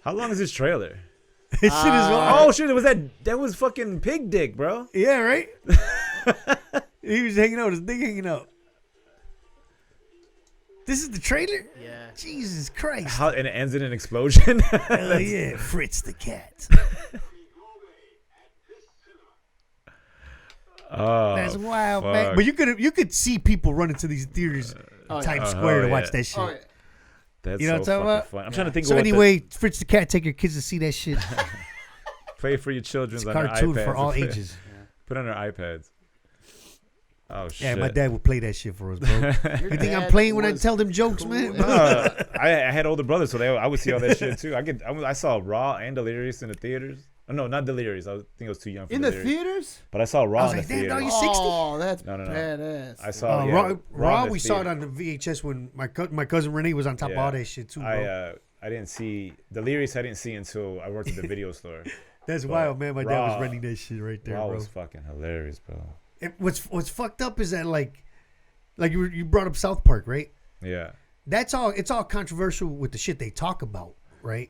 How long is this trailer? This shit is wild. Oh shit! That was fucking pig dick, bro. Yeah, right? He was hanging out, his dick hanging out. This is the trailer? Yeah. Jesus Christ. And it ends in an explosion. Oh yeah, Fritz the cat. Oh, That's wild, fuck. man. But you could see people running to these theaters in Times Square to watch that shit. Oh, yeah. That's You know so what I'm talking fucking fun. I'm trying to think. So of what anyway, Fritz the cat, take your kids to see that shit. play for your children It's on a their cartoon iPads. for all ages. Put on their iPads. Oh Yeah, shit! my dad would play that shit for us, bro. Your You think I'm dad playing when I was tell them jokes, man? cool. I had older brothers, so I would see all that shit too. I saw Raw and Delirious in the theaters. Oh, no, not Delirious. I think I was too young for In the Delirious. theaters? But I saw I Raw was in like, the damn, theater. dog, you 60? Oh, that's No. badass. I saw yeah, Raw, in the we saw it theater. on the VHS when my cousin Renee was on top of all that shit too, bro. I didn't see Delirious. I didn't see until I worked at the video store. That's but wild, man. My dad was Raw- renting that shit right there, Raw bro. was fucking hilarious, bro. What's fucked up is that like you brought up South Park, right? Yeah. It's all controversial with the shit they talk about, right?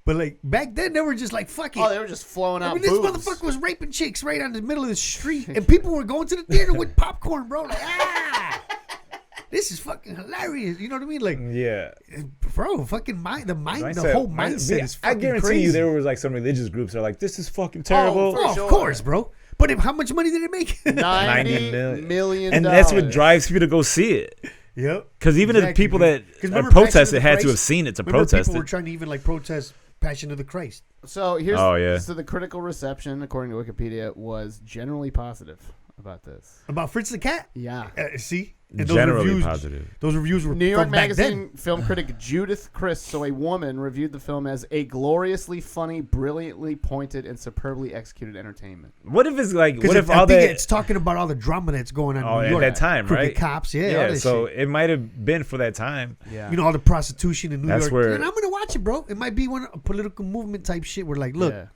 But like back then, they were just like, fuck it. Oh, they were just flowing out I mean, this boobs. motherfucker was raping chicks right on the middle of the street, and people were going to the theater with popcorn, bro. Like, this is fucking hilarious. You know what I mean? Like, Yeah. bro, fucking the Mindset- whole mindset is I fucking guarantee crazy. you there was like some religious groups that are like, this is fucking terrible. for Oh, sure. of course, bro. But how much money did it make? $90 million. And that's what drives people to go see it. Yep. Because even the people that 'Cause remember protest Passion it of the had to Christ? have seen it to Remember protest people were it. trying to even like protest Passion of the Christ. So here's Oh, yeah. So the critical reception, according to Wikipedia, was generally positive about this. About Fritz the cat? Yeah. See? And generally positive. Those reviews were New York from back Magazine then. film critic Judith Chris, so a woman, reviewed the film as a gloriously funny, brilliantly pointed, and superbly executed entertainment. What if it's like? What if I all think that? it's talking about all the drama that's going on in At New York. that time, Crooked right? cops, all that So shit. it might have been for that time. Yeah. You know, all the prostitution in New That's York. where- And I'm gonna watch it, bro. It might be one political movement type shit. Where like, look, Yeah.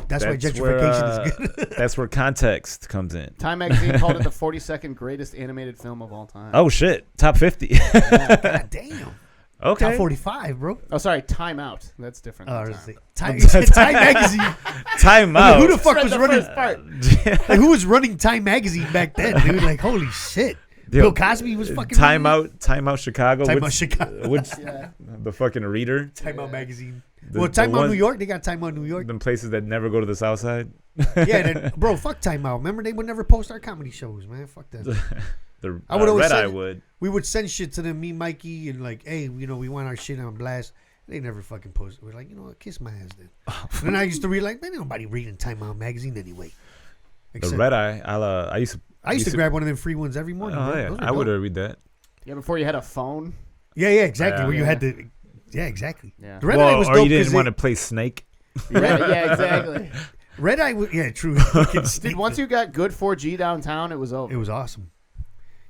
that's why gentrification is good. That's where context comes in. Time Magazine called it the 42nd greatest animated film of all time. Oh shit! Top 50. God damn. Okay. Top 45, bro. Oh, sorry, Time Out. That's different. than Time. Time Magazine. Time I out. mean, who the fuck Read was the running? first part. Like, who was running Time Magazine back then, dude? Like, holy shit. Yo, Bill Cosby was fucking Time running it? out. Time out. Chicago. Time Which- Out Chicago. Which Yeah. the fucking reader? Time Out Magazine. The- Well, Time the Out one- New York. They got Time Out New York. Them places that never go to the South Side. Yeah, then, bro, fuck Time Out. Remember, they would never post our comedy shows, man. Fuck that. The I would always Red Eye say- would. We would send shit to them, me, Mikey, and like, hey, you know, we want our shit on blast. They never fucking post it. We're like, you know what, kiss my ass then. And then I used to read like, man, ain't nobody reading Time Out Magazine anyway. The Except- Red Eye. I used to. grab one of them free ones every morning. Oh bro. yeah, Those were I would dope. have read that. Yeah, before you had a phone. Yeah, exactly. Yeah. Where you had to. Yeah, exactly. Yeah. The Red Eye was or dope you didn't 'cause want to play Snake. Yeah, exactly. Red Eye, yeah, true. Dude, once you got good 4G downtown, it was over. It was awesome.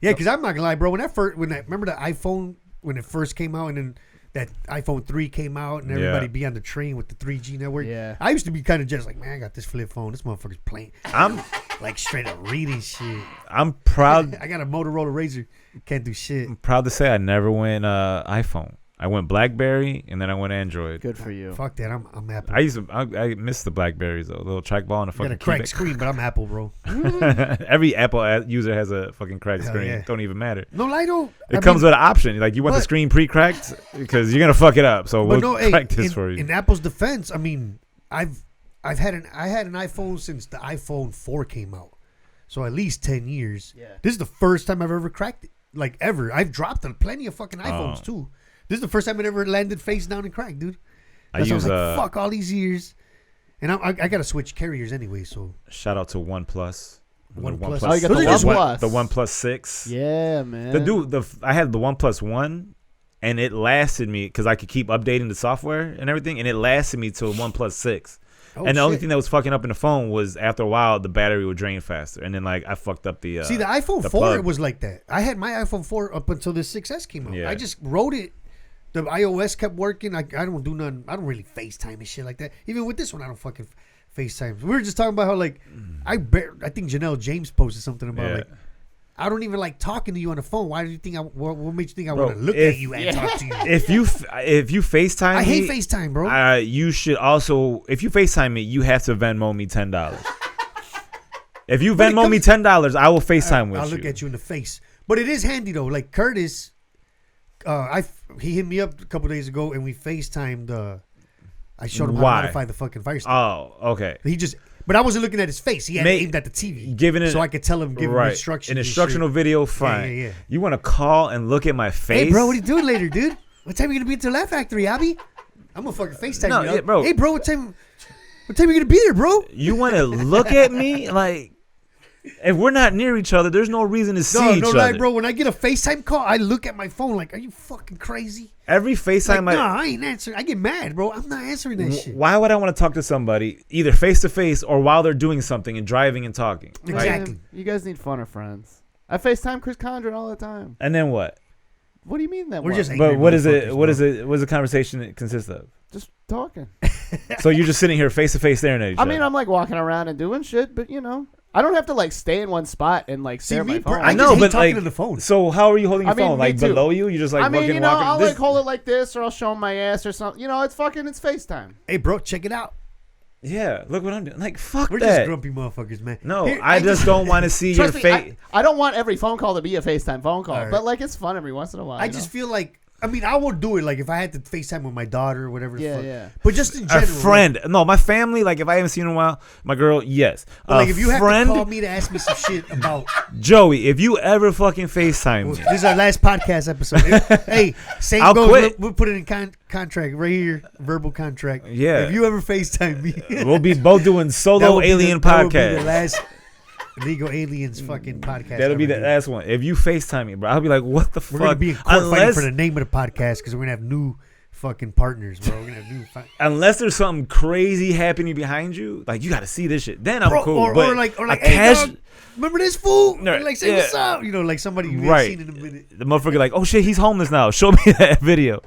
Yeah, because I'm not gonna lie, bro. Remember the iPhone when it first came out, and then that iPhone 3 came out, and everybody be on the train with the 3G network. Yeah. I used to be kind of just like, man, I got this flip phone. This motherfucker's playing. I'm Like straight up reading shit. I'm proud. I got a Motorola Razr. Can't do shit. I'm proud to say I never went iPhone. I went BlackBerry and then I went Android. Good for you. Fuck that. I'm Apple. I miss the BlackBerries though. The little trackball and a I got fucking a cracked cubic. screen, but I'm Apple, bro. Every Apple user has a fucking cracked Hell screen. yeah. Don't even matter. No, Lido. It comes with an option. Like you want the but- screen pre-cracked because you're gonna fuck it up. So But we'll no, hey, crack this for you. in Apple's defense, I mean, I had an iPhone since the iPhone 4 came out, so at least 10 years. Yeah. This is the first time I've ever cracked it, like ever. I've dropped plenty of fucking iPhones Oh. too. This is the first time it ever landed face down and cracked, dude. I That's why use was like, fuck all these years, and I got to switch carriers anyway. So shout out to OnePlus. The OnePlus. Oh, you got Those the are just OnePlus. The OnePlus 6. Yeah, man. I had the OnePlus 1 and it lasted me because I could keep updating the software and everything, and it lasted me till OnePlus 6. Oh, and the only shit. thing that was fucking up in the phone was after a while the battery would drain faster, and then like I fucked up the. See, the iPhone the 4 plug. it was like that. I had my iPhone 4 up until the 6S came out. Yeah. I just wrote it. The iOS kept working. I don't do nothing. I don't really FaceTime and shit like that. Even with this one, I don't fucking FaceTime. We were just talking about how like I think Janelle James posted something about Yeah. like I don't even like talking to you on the phone. Why do you think what made you think I Bro, want to look if- at you and talk to you? If you FaceTime, I hate me, FaceTime, bro. You should also, if you FaceTime me, you have to Venmo me $10. If you When it Venmo me $10, I will FaceTime with I'll you. look at you in the face. But it is handy though. Like Curtis, he hit me up a couple days ago and we FaceTimed. I showed him how Why? to modify the fucking fire stick. Oh, okay. He just, but I wasn't looking at his face. He had it Mate, aimed at the TV, giving it- so I could tell him, give him instructions. An and instructional shit. video, fine. yeah. You want to call and look at my face? Hey, bro, what are you doing later, dude? What time are you gonna be at the Laugh Factory, Abby? I'm gonna fucking FaceTime No, you, yeah, up. bro. Hey, bro, what time are you gonna be there, bro? You want to look at me? Like, if we're not near each other, there's no reason to see each No, other. lie, bro. When I get a FaceTime call, I look at my phone like, are you fucking crazy? Every Like, FaceTime nah, I ain't answering. I get mad, bro. I'm not answering that shit. Why would I want to talk to somebody either face to face or while they're doing something and driving and talking? Like, Exactly. You guys need funner friends. I FaceTime Chris Condren all the time. and then what? What do you mean that? We're what? just angry But what is it? motherfuckers, What bro. is it? What does the conversation consist of? just talking. So you're just sitting here face to face staring at each I other. mean, I'm like walking around and doing shit, but you know, I don't have to like stay in one spot and like See, stare at me, my phone. I know, just hate but, talking like, on the phone. So how are you holding your I mean, phone? me Like too. below you? You just like I mean, looking, you know, walking. I'll This- like hold it like this, or I'll show 'em my ass or something. You know, it's FaceTime. Hey, bro, check it out. yeah, look what I'm doing. Like fuck We're that. just grumpy motherfuckers, man. No, Here, I just don't want to see your Trust me, face. I don't want every phone call to be a FaceTime phone call, All right. but like it's fun every once in a while. I you just know? feel like, I mean, I would do it like if I had to FaceTime with my daughter or whatever. the Yeah, fuck. yeah. But just in A general, friend. No, my family. Like if I haven't seen her in a while, my girl, yes. But like A if you have friend, to call me to ask me some shit about, Joey, if you ever fucking FaceTime me, this is our last podcast episode. Hey, same I'll goes. quit. We'll put it in contract right here, verbal contract. Yeah. If you ever FaceTime me, we'll be both doing that solo would be alien that would be the podcast. last. Illegal Aliens fucking podcast. That'll be the last one. If you FaceTime me, bro, I'll be like, what the We're fuck? gonna be in court fighting for the name of the podcast because we're gonna have new fucking partners, bro. We're gonna have new. Unless there's something crazy happening behind you, like you got to see this shit. Then I'm bro, cool. or like, hey, dog, remember this fool? No, like, say what's up? You know, like somebody you right. ain't seen in a minute. The motherfucker like, oh shit, he's homeless now. Show me that video.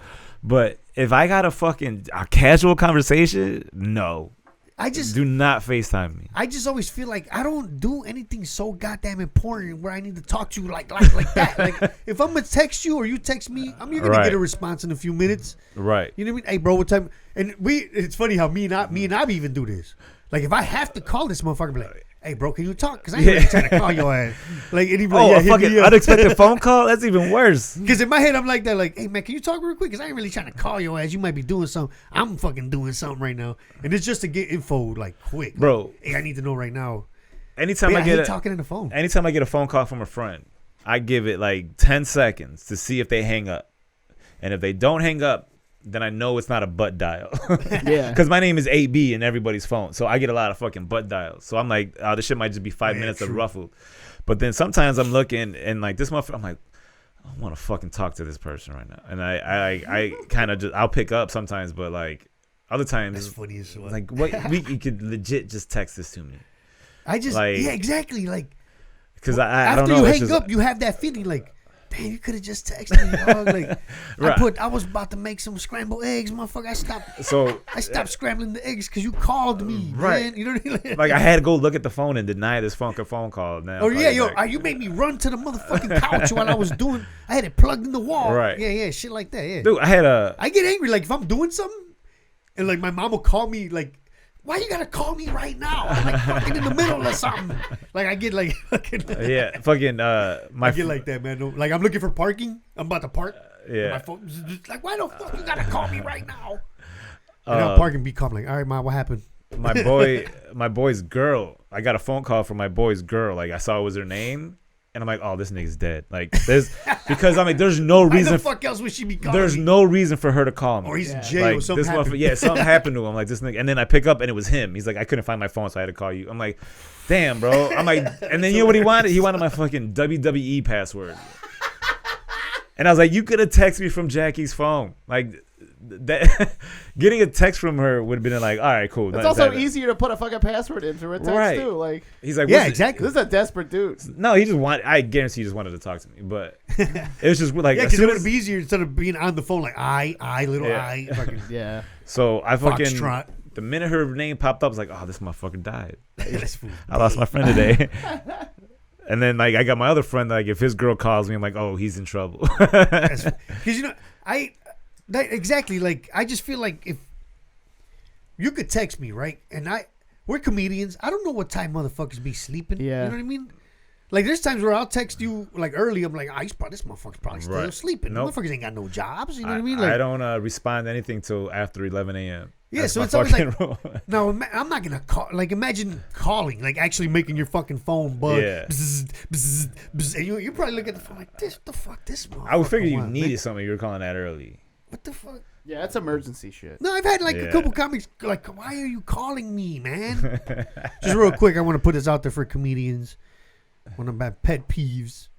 But if I got a casual conversation, no. I just do not FaceTime me. I just always feel like I don't do anything so goddamn important where I need to talk to you like that. Like if I'm gonna text you or you text me, you're gonna get a response in a few minutes. Right. You know what I mean? Hey, bro, what time? And it's funny how me and I even do this. Like if I have to call this motherfucker, be like, hey, bro, can you talk? Because I ain't really trying to call your ass. Like, anybody, a fucking unexpected phone call? That's even worse. Because in my head, I'm like that, like, hey, man, can you talk real quick? Because I ain't really trying to call your ass. You might be doing something. I'm fucking doing something right now. And it's just to get info, like, quick. Bro. Like, hey, I need to know right now. Anytime I hate talking on the phone. Anytime I get a phone call from a friend, I give it like 10 seconds to see if they hang up. And if they don't hang up, then I know it's not a butt dial. Yeah. Because my name is AB in everybody's phone. So I get a lot of fucking butt dials. So I'm like, oh, this shit might just be 5 minutes of ruffled. But then sometimes I'm looking and like this motherfucker, I'm like, I want to fucking talk to this person right now. And I kind of just, I'll pick up sometimes, but like other times. That's funny as well. Like, what, you could legit just text this to me. I just, like, yeah, exactly. Like, because I don't know. After you hang up, you have that feeling like, damn, you could have just texted me, dog. Like, right. I was about to make some scrambled eggs, motherfucker. I stopped scrambling the eggs because you called me, right? Man. You know what I mean? Like I had to go look at the phone and deny this phone call. Now, oh yeah, you made me run to the motherfucking couch while I was doing. I had it plugged in the wall. Right. Yeah, shit like that. Yeah. Dude, I get angry like if I'm doing something, and like my mom will call me like, why you gotta call me right now? I'm like fucking in the middle of something. Like I get like fucking yeah, fucking I get like that, man. Like I'm looking for parking. I'm about to park. Yeah. My phone just like, why the fuck you gotta call me right now? And I'll park and be calm. Like, all right, ma, what happened? My boy's girl. I got a phone call from my boy's girl. Like I saw it was her name. And I'm like, oh, this nigga's dead. Like, because I'm like, there's no reason. Why the fuck else would she be calling? There's no reason for her to call me. Or he's in jail. Like, Something happened. Something happened to him. Like this nigga, and then I pick up and it was him. He's like, I couldn't find my phone, so I had to call you. I'm like, damn, bro. I'm like, and then you know what he wanted? He wanted my fucking WWE password. And I was like, you could have texted me from Jackie's phone. Like that, getting a text from her would have been like, all right, cool. It's also easier to put a fucking password into a text too. Like he's like, yeah, exactly. This is a desperate dude. No, he just wanted. I guarantee he just wanted to talk to me, but it was just like, yeah, because it would be easier instead of being on the phone like little I. Fucking, yeah. So I fucking Foxtrot. The minute her name popped up, I was like, oh, this motherfucker died. I lost my friend today. And then like I got my other friend. Like if his girl calls me, I'm like, oh, he's in trouble. Because you know exactly. Like I just feel like if you could text me, right, and we're comedians. I don't know what time motherfuckers be sleeping. Yeah. You know what I mean? Like there's times where I'll text you like early. I'm like, this motherfucker's probably still sleeping. Nope. Motherfuckers ain't got no jobs. You know what I mean? Like, I don't respond to anything till after 11 a.m. Yeah, That's so it's always like, no, I'm not gonna call. Like, imagine calling, like actually making your fucking phone buzz. Yeah. Bzz, bzz, bzz, and you probably look at the phone like, this motherfucker. I would figure you needed something. You were calling that early. What the fuck? Yeah, that's emergency shit. No, I've had like a couple comics like, why are you calling me, man? Just real quick, I want to put this out there for comedians. One of my pet peeves.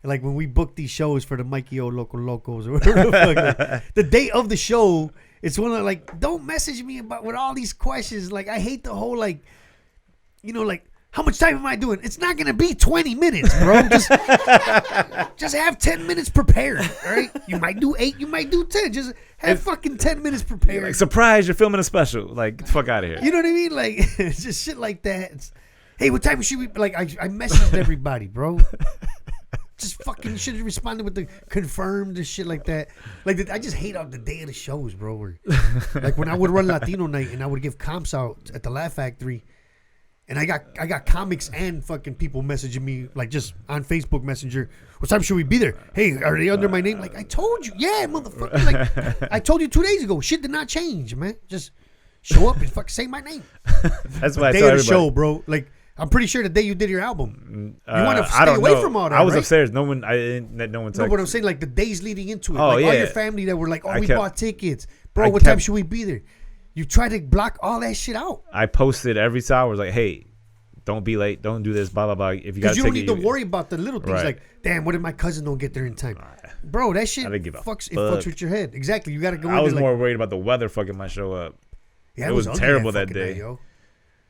Like when we book these shows for the Mikey O Loco Locos or whatever the fuck, like, the day of the show, it's one of like, don't message me about with all these questions. Like I hate the whole like, you know, like how much time am I doing? It's not gonna be 20 minutes, bro. Just have 10 minits prepared. All right, you might do 8, you might do 10. Just have fucking 10 minutes prepared. Like, surprise, you're filming a special. Like, get the fuck out of here. You know what I mean? Like it's just shit like that. Hey, what time should we? Like I messaged everybody, bro. Just fucking should have responded with the confirmed and shit like that. Like I just hate on the day of the shows, bro. Where, like when I would run Latino night and I would give comps out at the Laugh Factory, and I got comics and fucking people messaging me like just on Facebook Messenger. What time should we be there? Hey, are they under my name? Like I told you, yeah, motherfucker. Like I told you 2 days ago. Shit did not change, man. Just show up and fucking say my name. That's why I tell day of the everybody. show, bro. Like. I'm pretty sure the day you did your album, you want to stay away from all that. I was right? upstairs. No one texted. No, but I'm saying like the days leading into it. Oh, like yeah. all your family that were like, we bought tickets. Bro, time should we be there? You try to block all that shit out. I posted every time. I was like, hey, don't be late, don't do this, blah blah blah. If you got Because you don't need to worry about the little things Right. like, damn, what if my cousin don't get there in time? Bro, that shit I didn't give a fucks fuck. with your head. Exactly. You got to go I in was there more like, worried about the weather fucking my show up. yeah, it was ugly terrible that fucking day. night, yo.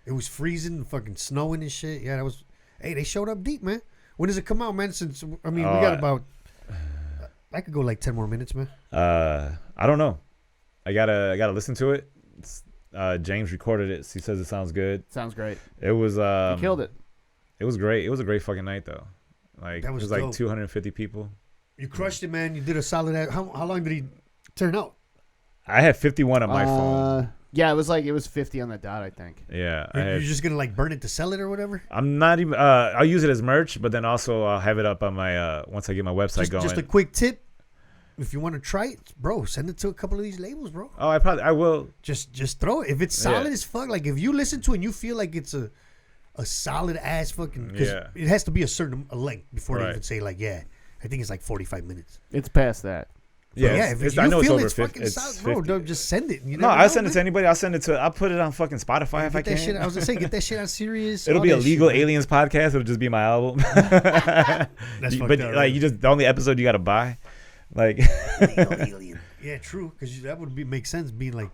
It was freezing, fucking snowing and shit. Yeah, that was. Hey, they showed up deep, man. When does it come out, man? Since I mean, we got about. I could go like 10 more minutes, man. I don't know. I gotta listen to it. James recorded it. He says it sounds good. Sounds great. It was. He killed it. It was great. It was a great fucking night though. Like That it was was like dope. 250 people. You crushed it, man. You did a solid. How long did he turn out? I had 51 on my phone. Yeah, it was 50 on the dot, I think. Yeah, You're just gonna like burn it to sell it or whatever. I'm not even. I'll use it as merch, but then also I'll have it up on my once I get my website going. Just a quick tip. If you want to try it, bro, send it to a couple of these labels, bro. Oh, I will. Just throw it. If it's solid Yeah. as fuck, like if you listen to it and you feel like it's a solid ass fucking, because Yeah. it has to be a certain length before they Right. even say like, yeah, I think it's like 45 minutes. It's past that. Yeah, Yeah, if you I know it's feel over it's 50. fucking It's solid, bro, 50. don't just send it. You No, never I'll know, send it to man. anybody. I'll put it on fucking Spotify if I Get that can. shit. I was gonna say, get that shit on Sirius. It'll all be a that legal shit, man. aliens podcast. It'll just be my album. That's but fucked up, like right? you just the only episode you gotta buy. Like Legal alien. Yeah, true. Because that would make sense being like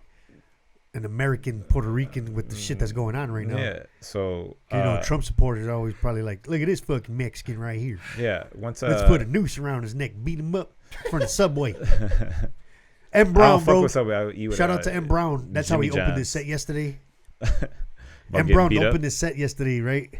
an American Puerto Rican with the shit that's going on right now. yeah. So You know, Trump supporters are always probably like, look at this fucking Mexican right here. yeah. Once Let's put a noose around his neck, beat him up from the subway. M. I Brown, don't fuck bro. with Subway. I eat with, Shout out to M. Brown. That's how he Jimmy opened John's. his set yesterday. About M. getting Brown beat up. opened his set yesterday, right?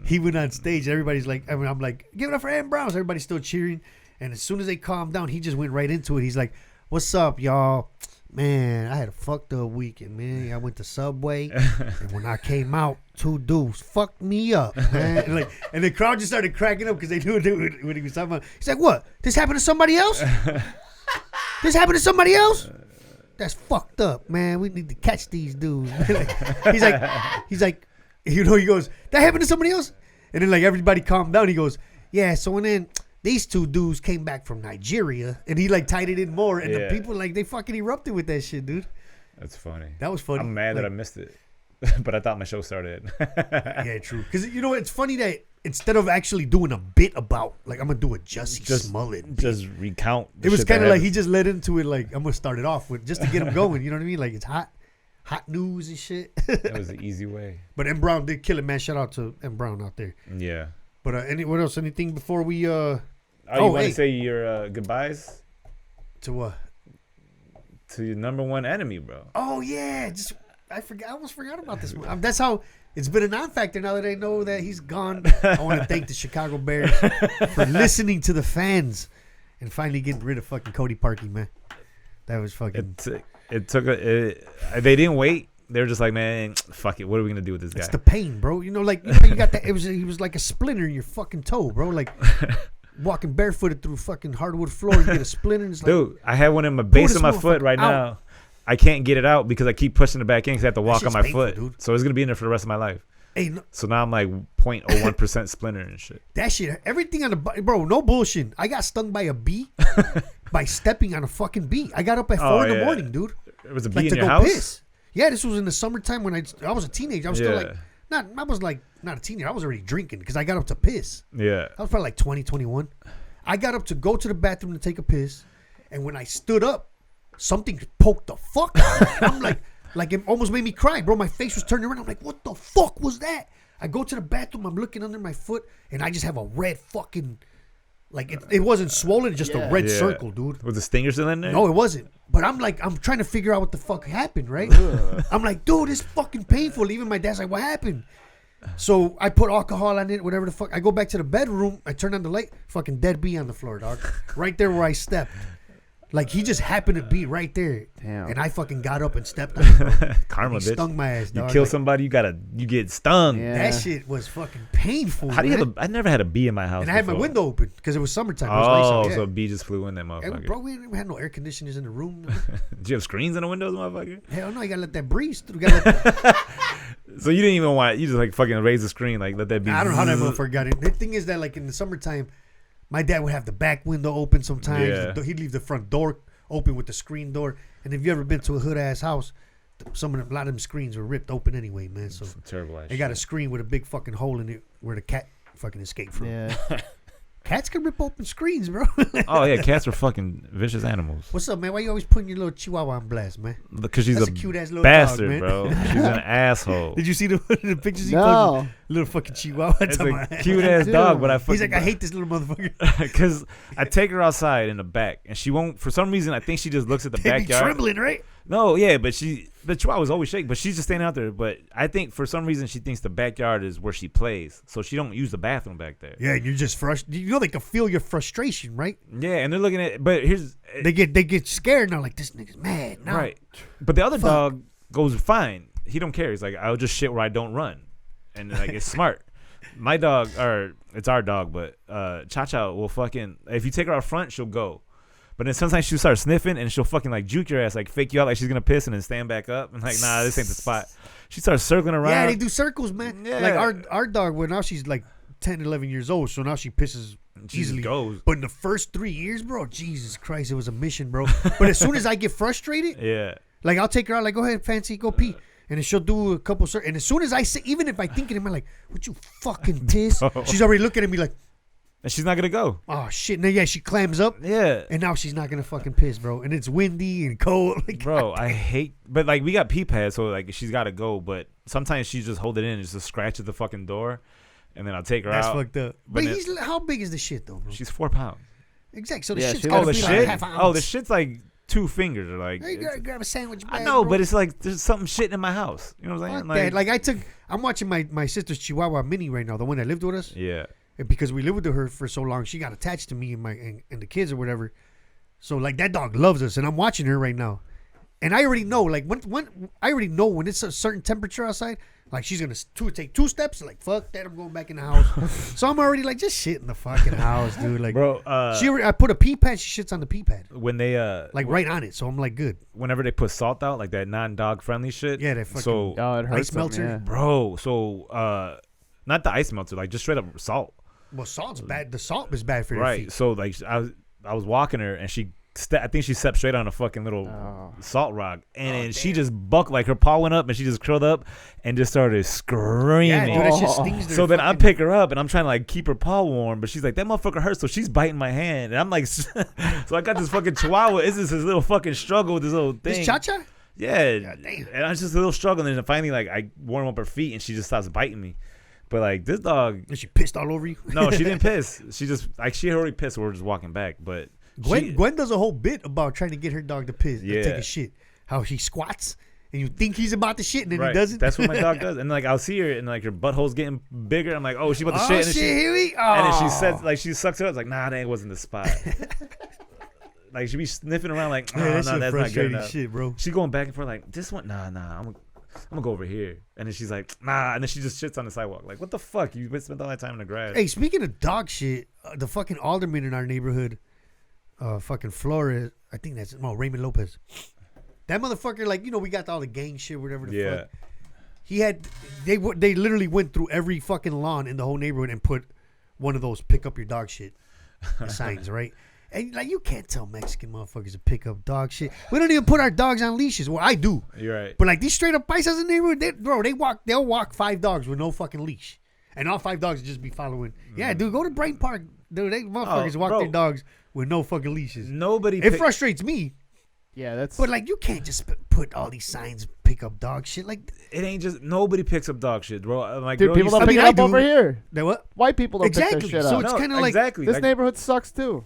He went on stage. Everybody's like, I'm like, give it up for M. Brown. So everybody's still cheering. And as soon as they calmed down, he just went right into it. He's like, what's up, y'all? Man, I had a fucked up weekend, man. I went to Subway, and when I came out, 2 dudes fucked me up, man. And the crowd just started cracking up because they knew what he was talking about. He's like, what? This happened to somebody else? This happened to somebody else? That's fucked up, man. We need to catch these dudes. he's like, you know, he goes, that happened to somebody else? And then like everybody calmed down. He goes, yeah, so and then these 2 dudes came back from Nigeria, and he like tied it in more, and the Yeah. people like they fucking erupted with that shit, dude. That's funny. That was funny. I'm mad that I Like, missed it, but I thought my show started. yeah, true. Because you know it's funny that instead of actually doing a bit about like I'm gonna do a Jussie Smollett, bit, Just recount. it was kind of like he just led into it like I'm gonna start it off with just to get him going. You know what I mean? Like it's hot news and shit. That was the easy way. But M. Brown did kill it, man. Shout out to M. Brown out there. Yeah. But what else? Anything before we Oh, you want hey. to say your goodbyes to what? to your number one enemy, bro? Oh yeah, I almost forgot about this one. That's how it's been a non-factor now that I know that he's gone. I want to thank the Chicago Bears for listening to the fans and finally getting rid of fucking Cody Parkey, man. That was fucking. They didn't wait. They were just like, man, fuck it. What are we gonna do with this guy? It's the pain, bro. You know, like you got that. He was like a splinter in your fucking toe, bro. Like walking barefooted through fucking hardwood floor, you get a splinter. And it's like, Dude, I have one in my base this of my foot motherfucker right out. now. I can't get it out because I keep pushing it back in because I have to walk on shit's my painful, foot. dude. So it's gonna be in there for the rest of my life. hey, no, So now I'm like 0.01% splinter and shit. that shit, everything on the body, bro. No bullshit. I got stung by a bee by stepping on a fucking bee. I got up at 4 in the yeah. morning, dude. It was a bee Like in to your go house. piss. Yeah, this was in the summertime when I was a teenager. I was still Yeah. like, I was like not a teenager. I was already drinking because I got up to piss. Yeah. I was probably like 20, 21. I got up to go to the bathroom to take a piss, and when I stood up, something poked the fuck out. I'm like it almost made me cry, bro. My face was turned around. I'm like, what the fuck was that? I go to the bathroom. I'm looking under my foot, and I just have a red fucking, like it wasn't swollen, just a red Yeah. circle, dude. Was the stinger still in there? No, it wasn't. But I'm trying to figure out what the fuck happened, right? I'm like, dude, it's fucking painful. Even my dad's like, what happened? So I put alcohol on it, whatever the fuck. I go back to the bedroom. I turn on the light. Fucking dead bee on the floor, dog. Right there where I stepped. Like, he just happened to be right there. Damn. And I fucking got up and stepped on it, bro. Karma, He bitch. stung my ass, You dog. kill Like, somebody, you get stung. Yeah. that shit was fucking painful, How do you man. have I never had a bee in my house. And I had my before. window open because it was summertime. It was nice Oh, out, yeah. so a bee just flew in that Hey, motherfucker. bro, we had no air conditioners in the room. Did you have screens in the windows, motherfucker? Hell no, you gotta let that breeze through. You gotta let So you didn't even want. You just like fucking raise the screen, like let that bee. I don't know how that motherfucker got in. The thing is that, like, in the summertime, my dad would have the back window open sometimes. Yeah. He'd leave the front door open with the screen door. And if you ever been to a hood ass house, a lot of them screens were ripped open anyway, man. So Some terrible ass they got a shit. screen with a big fucking hole in it where the cat fucking escaped from. Yeah. Cats can rip open screens, bro. Oh yeah, cats are fucking vicious animals. What's up, man? Why you always putting your little chihuahua on blast, man? Because she's That's a a cute ass little bastard, dog, man. bro. She's an asshole. Did you see the pictures he No. posted? Little fucking chihuahua. It's a cute ass Dude. dog, but I fucking He's like, I hate this little motherfucker. because I take her outside in the back, and she won't. For some reason, I think she just looks at the They be backyard. trembling, right? No, yeah, but the chihuahua's always shaking, but she's just standing out there. But I think for some reason she thinks the backyard is where she plays, so she don't use the bathroom back there. Yeah, you're just frustrated. You know they can feel your frustration, right? Yeah, and they're looking at. But here's They get scared now. Like this nigga's mad now. right. But the other Fuck. dog goes fine. He don't care. He's like, I'll just shit where I don't run, and like it's smart. My dog, or it's our dog, but Cha Cha will fucking. If you take her out front, she'll go. But then sometimes she'll start sniffing and she'll fucking like juke your ass, like fake you out like she's gonna piss and then stand back up and like, nah, this ain't the spot. She starts circling around. Yeah, they do circles, man. Yeah. Like our dog, well, now she's like 10, 11 years old, so now she pisses She just easily. goes. But in the first 3 years, bro, Jesus Christ, it was a mission, bro. But as soon as I get frustrated, Yeah. like I'll take her out, like, go ahead, Fancy, go pee. And then she'll do a couple and as soon as I say, even if I think it in my like, would you fucking piss? She's already looking at me like, And she's not gonna go. oh shit. And then yeah, she clams up. Yeah. And now she's not gonna fucking piss, bro. And it's windy and cold. Like, Bro, I hate, but like we got pee pads, so like she's got to go. But sometimes she just hold it in and just scratch at the fucking door, and then I'll take her that's out. fucked up. But But he's how big is the shit though, bro? She's 4 pounds. Exactly. So the Yeah, shit's she gotta Oh, the be shit. like half ounce. Oh, the shit's like 2 fingers, or like. Hey, grab a sandwich bag, I know, bro. but it's like there's something shit in my house. You know what I'm Fuck saying? that. Like I'm watching my sister's Chihuahua Mini right now, the one that lived with us. Yeah. And because we lived with her for so long, she got attached to me and and the kids or whatever. So like that dog loves us, and I'm watching her right now, and I already know like when I already know when it's a certain temperature outside, like she's gonna take 2 steps, and like fuck that, I'm going back in the house. So I'm already like just shit in the fucking house, dude. Like Bro, I put a pee pad, she shits on the pee pad, when they like right on it. So I'm like good. whenever they put salt out, like that non-dog friendly shit. Yeah, that fucking So, Oh, it hurts ice them, melter. yeah. bro, so not the ice melter, like just straight up salt. Well, salt's bad. The salt is bad for your Right. feet. So like I was walking her and I think she stepped straight on a fucking little Oh. salt rock, and then she just bucked, like her paw went up and she just curled up and just started Yeah, screaming. dude, that shit Oh. stings. their So then I fucking- pick her up and I'm trying to like keep her paw warm, but she's like, that motherfucker hurts, so she's biting my hand, and I'm like, so I got this fucking chihuahua. It's just his little fucking struggle with this little thing. This Cha-Cha? Yeah, damn. and I was just a little struggle, and then finally like I warm up her feet and she just stops biting me. But like this dog, And she pissed all over you? no, she didn't piss. She just like she already pissed. So we're just walking back, but Gwen does a whole bit about trying to get her dog to piss, to Yeah. take a shit. How he squats and you think he's about to shit and then right, he doesn't. that's what my dog does. And like I'll see her and like her butthole's getting bigger. I'm like, oh, she about to Oh shit. shit, And, here we. and then she Oh. says like she sucks it up. It's like, nah, that wasn't the spot. Like she be sniffing around like, oh, Yeah, no, that's that's not good frustrating enough. shit, bro. She going back and forth like, this one, nah, I'm gonna go over here. And then she's like, nah, and then she just shits on the sidewalk. Like, what the fuck? You spent all that time in the grass. Hey, speaking of dog shit, the fucking alderman in our neighborhood, fucking Flores, I think that's Raymond Lopez. That motherfucker, like, you know, we got all the gang shit, whatever the Yeah. fuck. He had, they literally went through every fucking lawn in the whole neighborhood and put one of those pick up your dog shit signs, right? And like, you can't tell Mexican motherfuckers to pick up dog shit. We don't even put our dogs on leashes. Well, I do. You're right. But like these straight up paisas in the neighborhood, they'll walk 5 dogs with no fucking leash. And all 5 dogs just be following. Yeah, dude, go to Brighton Park. Dude, they motherfuckers walk bro. their dogs with no fucking leashes. Nobody. It frustrates me. Yeah, that's. But like, you can't just put all these signs, pick up dog shit. Like, It ain't just nobody picks up dog shit, bro. Like, dude, girl, people you don't I pick mean, it I up do. over here. they what? White people don't pick Exactly. their shit So up. it's kind of like exactly. This like, neighborhood sucks too.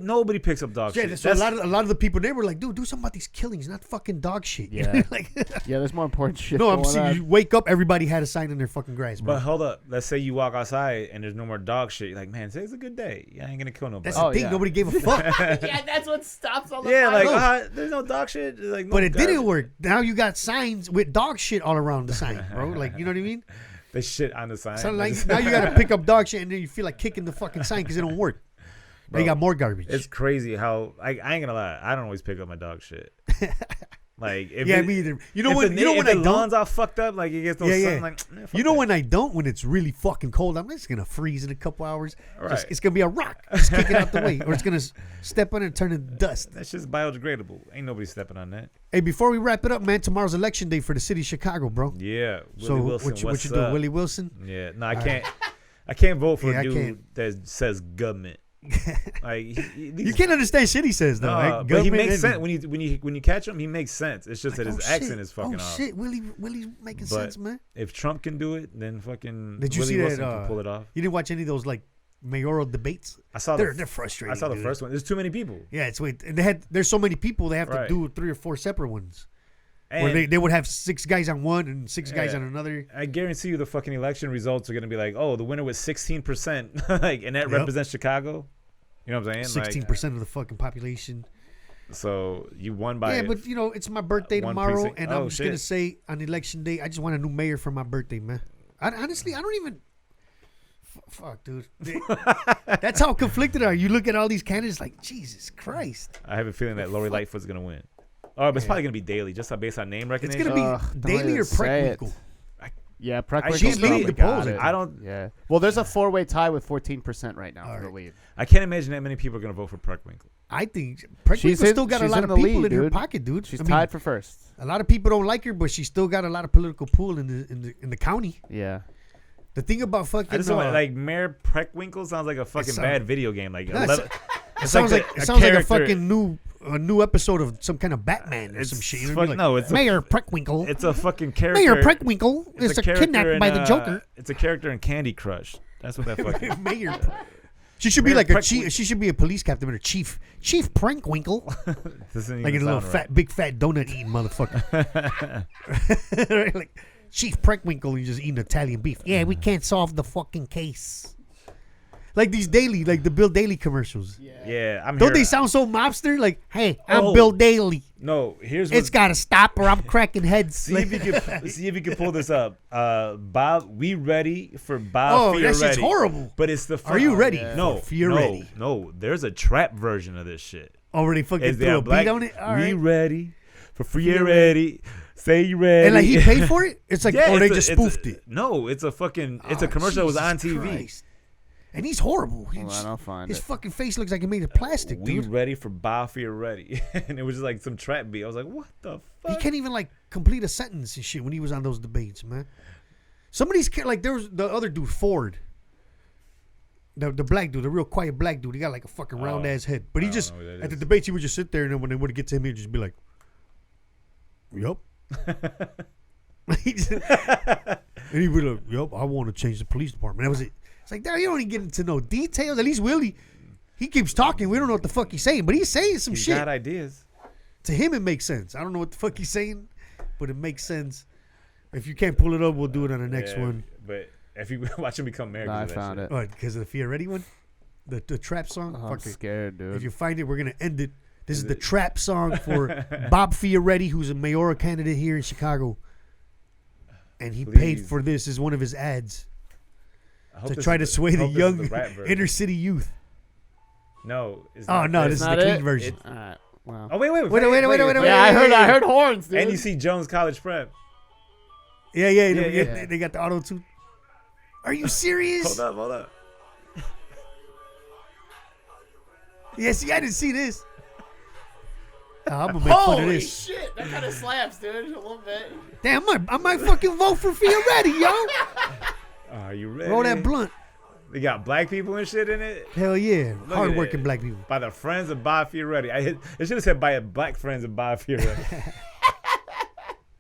nobody picks up dog yeah. shit. So a lot of the people there were like, dude, do something about these killings, not fucking dog shit. You know? Yeah. like, Yeah, there's more important shit. no, I'm going saying on. you wake up, everybody had a sign in their fucking grass, bro. But hold up. Let's say you walk outside and there's no more dog shit. You're like, man, today's a good day. I ain't gonna kill nobody. That's Oh, the thing. yeah. Nobody gave a fuck. Yeah, that's what stops all the yeah, like No. there's no dog shit. Like, no But it didn't garbage. work. Now you got signs with dog shit all around the sign, bro. Like, you know what I mean? They shit on the sign. So like now you got to pick up dog shit, and then you feel like kicking the fucking sign because it don't work. They Bro, got more garbage. It's crazy how I ain't gonna lie. I don't always pick up my dog shit. Like, if Yeah, it- me either. You know if when the, you know if when the I don't. lawns all fucked up, like it gets no Yeah, sun, yeah. like fuck You know that. when I don't, when it's really fucking cold, I'm just gonna freeze in a couple hours. Right. It's gonna be a rock. Just kick it out the way, or it's gonna step on it and turn to dust. That's just biodegradable. Ain't nobody stepping on that. Hey, before we wrap it up, man, tomorrow's election day for the city of Chicago, bro. Yeah. Willie So Wilson, what you what's doing, up? Willie Wilson? Yeah. No, I can't. I can't vote for Yeah, I a dude can't. that says government. Like You can't understand shit he says though. No, right? but he Government makes and- sense when you catch him. He makes sense. It's just that his oh, accent shit. is fucking oh off. shit, Willie's making But sense, man. if Trump can do it, then fucking Did you Willie see Wilson that? can pull it off. You didn't watch any of those like mayoral debates? I saw They're the frustrating. I saw the dude. first one. There's too many people. Yeah, it's wait. And there's so many people they have Right. to do 3 or 4 separate ones. And Where they would have 6 guys on one and 6 guys Yeah. on another. I guarantee you the fucking election results are gonna be like, oh, the winner was 16%, like, and that Yep. represents Chicago. You know what I'm saying? 16% of the fucking population. Like, so you won by. Yeah, but you know it's my birthday one tomorrow, precinct. and Oh, I'm just gonna shit. say on election day, I just want a new mayor for my birthday, man. Honestly, I don't even. Fuck, dude. That's how conflicted are. You look at all these candidates, like Jesus Christ. I have a feeling that Lori Lightfoot's gonna win. Oh, but it's probably gonna be Daly, just based on name It's recognition. gonna be Don't Daily even or say it. Preckwinkle. Yeah, Preckwinkle's She's leading the probably polls, got it. I don't. Yeah. Well, there's a 4-way tie with 14% right now All for the right. lead. I can't imagine that many people are gonna vote for Preckwinkle. I think Preckwinkle She's in- still got a she's lot in of the people lead, in her dude. pocket, dude. She's I mean, tied for first. a lot of people don't like her, but she still got a lot of political pull in the county. Yeah. The thing about fucking I just don't like Mayor Preckwinkle sounds like a fucking sounds- bad video game. Like, No, 11 It sounds like a it sounds like a character- fucking new episode of some kind of Batman or It's some shit. You know fuck- what I mean? no, it's a- Mayor Preckwinkle. It's a fucking character. Mayor Preckwinkle it's is character kidnapped in, by the Joker. It's a character in Candy Crush. That's what that fucking. Mayor. She should be Mayor like a Preckwinkle. chief. She should be a police captain or Chief Prankwinkle, This doesn't like a even little sound big fat donut eating motherfucker. Right? Like Chief Prankwinkle, you just eating Italian beef. Yeah, we can't solve the fucking case. Like these daily, like the Bill Daly commercials. Yeah, I'm. Don't here. they sound so mobster? Like, hey, I'm Oh. Bill Daly. No, here's It's what. got to stop or I'm cracking heads. See if you can see if you can pull this up. Bob, we ready for Bob? Oh, that shit's Fioretti. horrible. But it's the. Are you ready? yeah. No, for Fioretti? no. There's a trap version of this shit. Already fucking Is threw there a a black? beat on it. All we right. ready for Fioretti? Say you ready? And like he paid for it. It's like, Yeah, or they it's just a- it's a- spoofed it. No, it's a fucking. It's a Oh, commercial that was on Jesus TV. Christ. And he's horrible. Hold on, I'll find His it. fucking face looks like he made of plastic, We dude. ready for Bob Fioretti? And it was just like some trap beat. I was like, what the He fuck? can't even like complete a sentence and shit when he was on those debates, man. Some of these like there was the other dude Ford, the black dude, the real quiet black dude. He got like a fucking round ass head, but he I don't just know who that at the is. debates he would just sit there and then when they would get to him, he'd just be like, "Yup." And he would like, "Yup, I want to change the police department." That was it. It's like, damn, you don't even get into no details. At least Willie, he keeps talking. We don't know what the fuck he's saying, but he's saying some He's shit. got ideas. To him, it makes sense. I don't know what the fuck he's saying, but it makes sense. If you can't pull it up, we'll do it on the next Yeah, one. But if you watch him become mayor, No, I 'cause of that found shit. it. Oh, because of the Fioretti one? The trap song? Oh, I'm Fuck it. scared, dude. If you find it, we're going to end it. This is the trap song for Bob Fioretti, who's a mayoral candidate here in Chicago. And he paid Please. for this as one of his ads I hope to this try is to the- sway I the hope this is young the rap version. inner city youth. No. It's Oh, not no, this. this is the Not clean it? version. All right. Wow. Oh, wait. Wait. Yeah, I heard horns, dude. And you see Jones College Prep. Yeah. Yeah. They got the auto tune. Are you serious? Hold up. Yeah, see, I didn't see this. Oh, I'm gonna make fun of this. shit, that kind of slaps, dude, a little bit. Damn, I might fucking vote for Fioretti, yo. Are you ready? Roll that blunt. They got black people and shit in it. Hell yeah, Look at hardworking it. black people. By the friends of Bob Fioretti. It should have said by black friends of Bob Fioretti.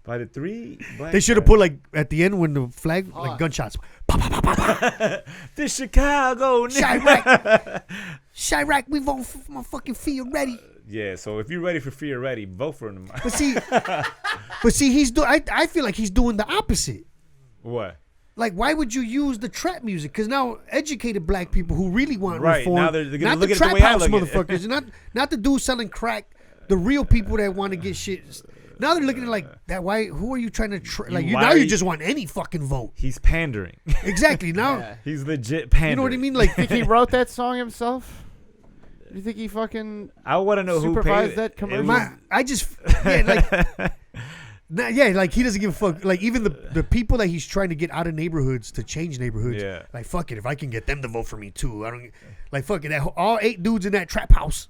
By the 3 black They should have friends. put like at the end when the flag, like gunshots. The Chicago nigga. Chirac, we vote for my fucking Fioretti. Yeah, so if you're ready for Fioretti, vote for him. But see, he's doing. I feel like he's doing the opposite. What? Like, why would you use the trap music? Because now educated black people who really want Right, reform, now they're gonna not look the at it the trap way I house look at it. motherfuckers, not the dudes selling crack, the real people that want to get shit. Now they're looking at it like that. Why? Who are you trying to like? Why Now are you you- just want any fucking vote. He's pandering. Exactly. Now Yeah. He's legit pandering. you know what I mean? Like Think he wrote that song himself? You think he fucking I want to know who supervised paid that it. commercial? Like he doesn't give a fuck. Like even the people that he's trying to get out of neighborhoods to change neighborhoods. Yeah. Like fuck it, if I can get them to vote for me too, I don't. Like fuck it, all 8 dudes in that trap house.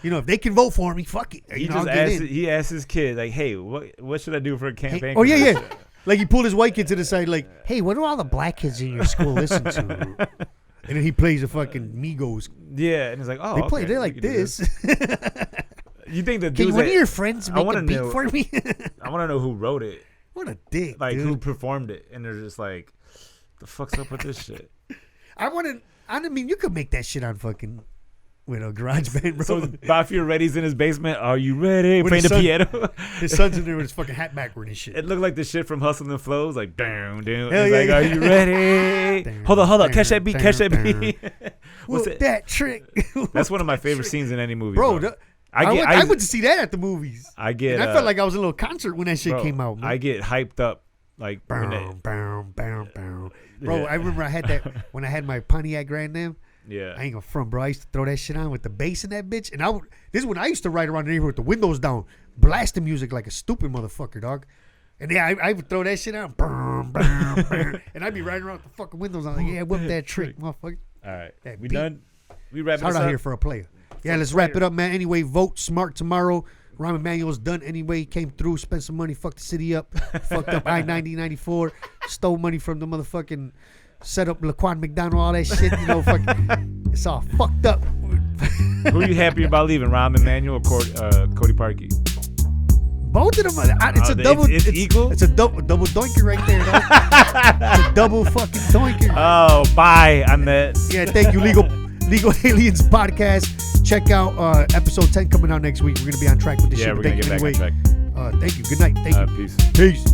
You know, if they can vote for me, fuck it. He You know, just I'll get asked. in. He asked his kid, like, "Hey, what should I do for a campaign?" Oh yeah, commercial?" yeah. Like he pulled his white kid to the side, like, "Hey, what do all the black kids in your school listen to?" And then he plays a fucking Migos. Yeah, and he's like, "Oh, They play. okay, They're we like can do this. You think the Can dudes one of that your friends make wanna a beat know- for me? I want to know who wrote it, What a dick, like dude. who performed it, and they're just like, "The fuck's up with this shit?" I mean, you could make that shit on fucking with a garage band, bro. So Bobby Reddy's in his basement. Are you ready? With Playing his the son- piano. His son's in there with his fucking hat backward and shit. It looked like the shit from Hustle and Flows, like down, down. Hell He's yeah, like, yeah. "Are you ready? Down, Hold on, down, catch that beat, catch that down, beat." What's Whoop it? that trick. That's one of my favorite scenes in any movie, Bro, bro. I went to see that at the movies. I get. And I felt like I was in a little concert when that shit bro, came out. Man. I get hyped up, like when Bow, that, bow, bow, bow. Bro, Yeah. I remember I had that when I had my Pontiac Grand Am. yeah. I ain't gonna front, bro. I used to throw that shit on with the bass in that bitch. And this is when I used to ride around the neighborhood with the windows down, blasting music like a stupid motherfucker, dog. And yeah, I would throw that shit on. And I'd be riding around with the fucking windows on. Like, yeah, whip that trick, motherfucker. All right, That we beat. done. We wrapping Hard this out up. here for a player. Yeah, let's wrap it up, man. Anyway, vote smart tomorrow. Rahm Emanuel's done anyway. He came through, spent some money, fucked the city up, fucked up I-90, 94, stole money from the motherfucking, set up Laquan McDonald, all that shit. You know, fucking, it's all fucked up. Who are you happy about leaving, Rahm Emanuel or Cody Parkey? Both of them, it's a double. It's equal? It's a double doinker right there, dog. It's a double fucking doinker. Oh, bye. I'm that. Yeah, thank you, Legal Aliens Podcast. Check out episode 10 coming out next week. We're going to be on track with this Yeah, shit. we're but gonna thank get you back anyway. on track. Thank you. Good night. Thank you. Peace. Peace.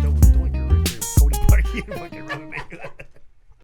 Double doinker right there. Cody Parkey and fucking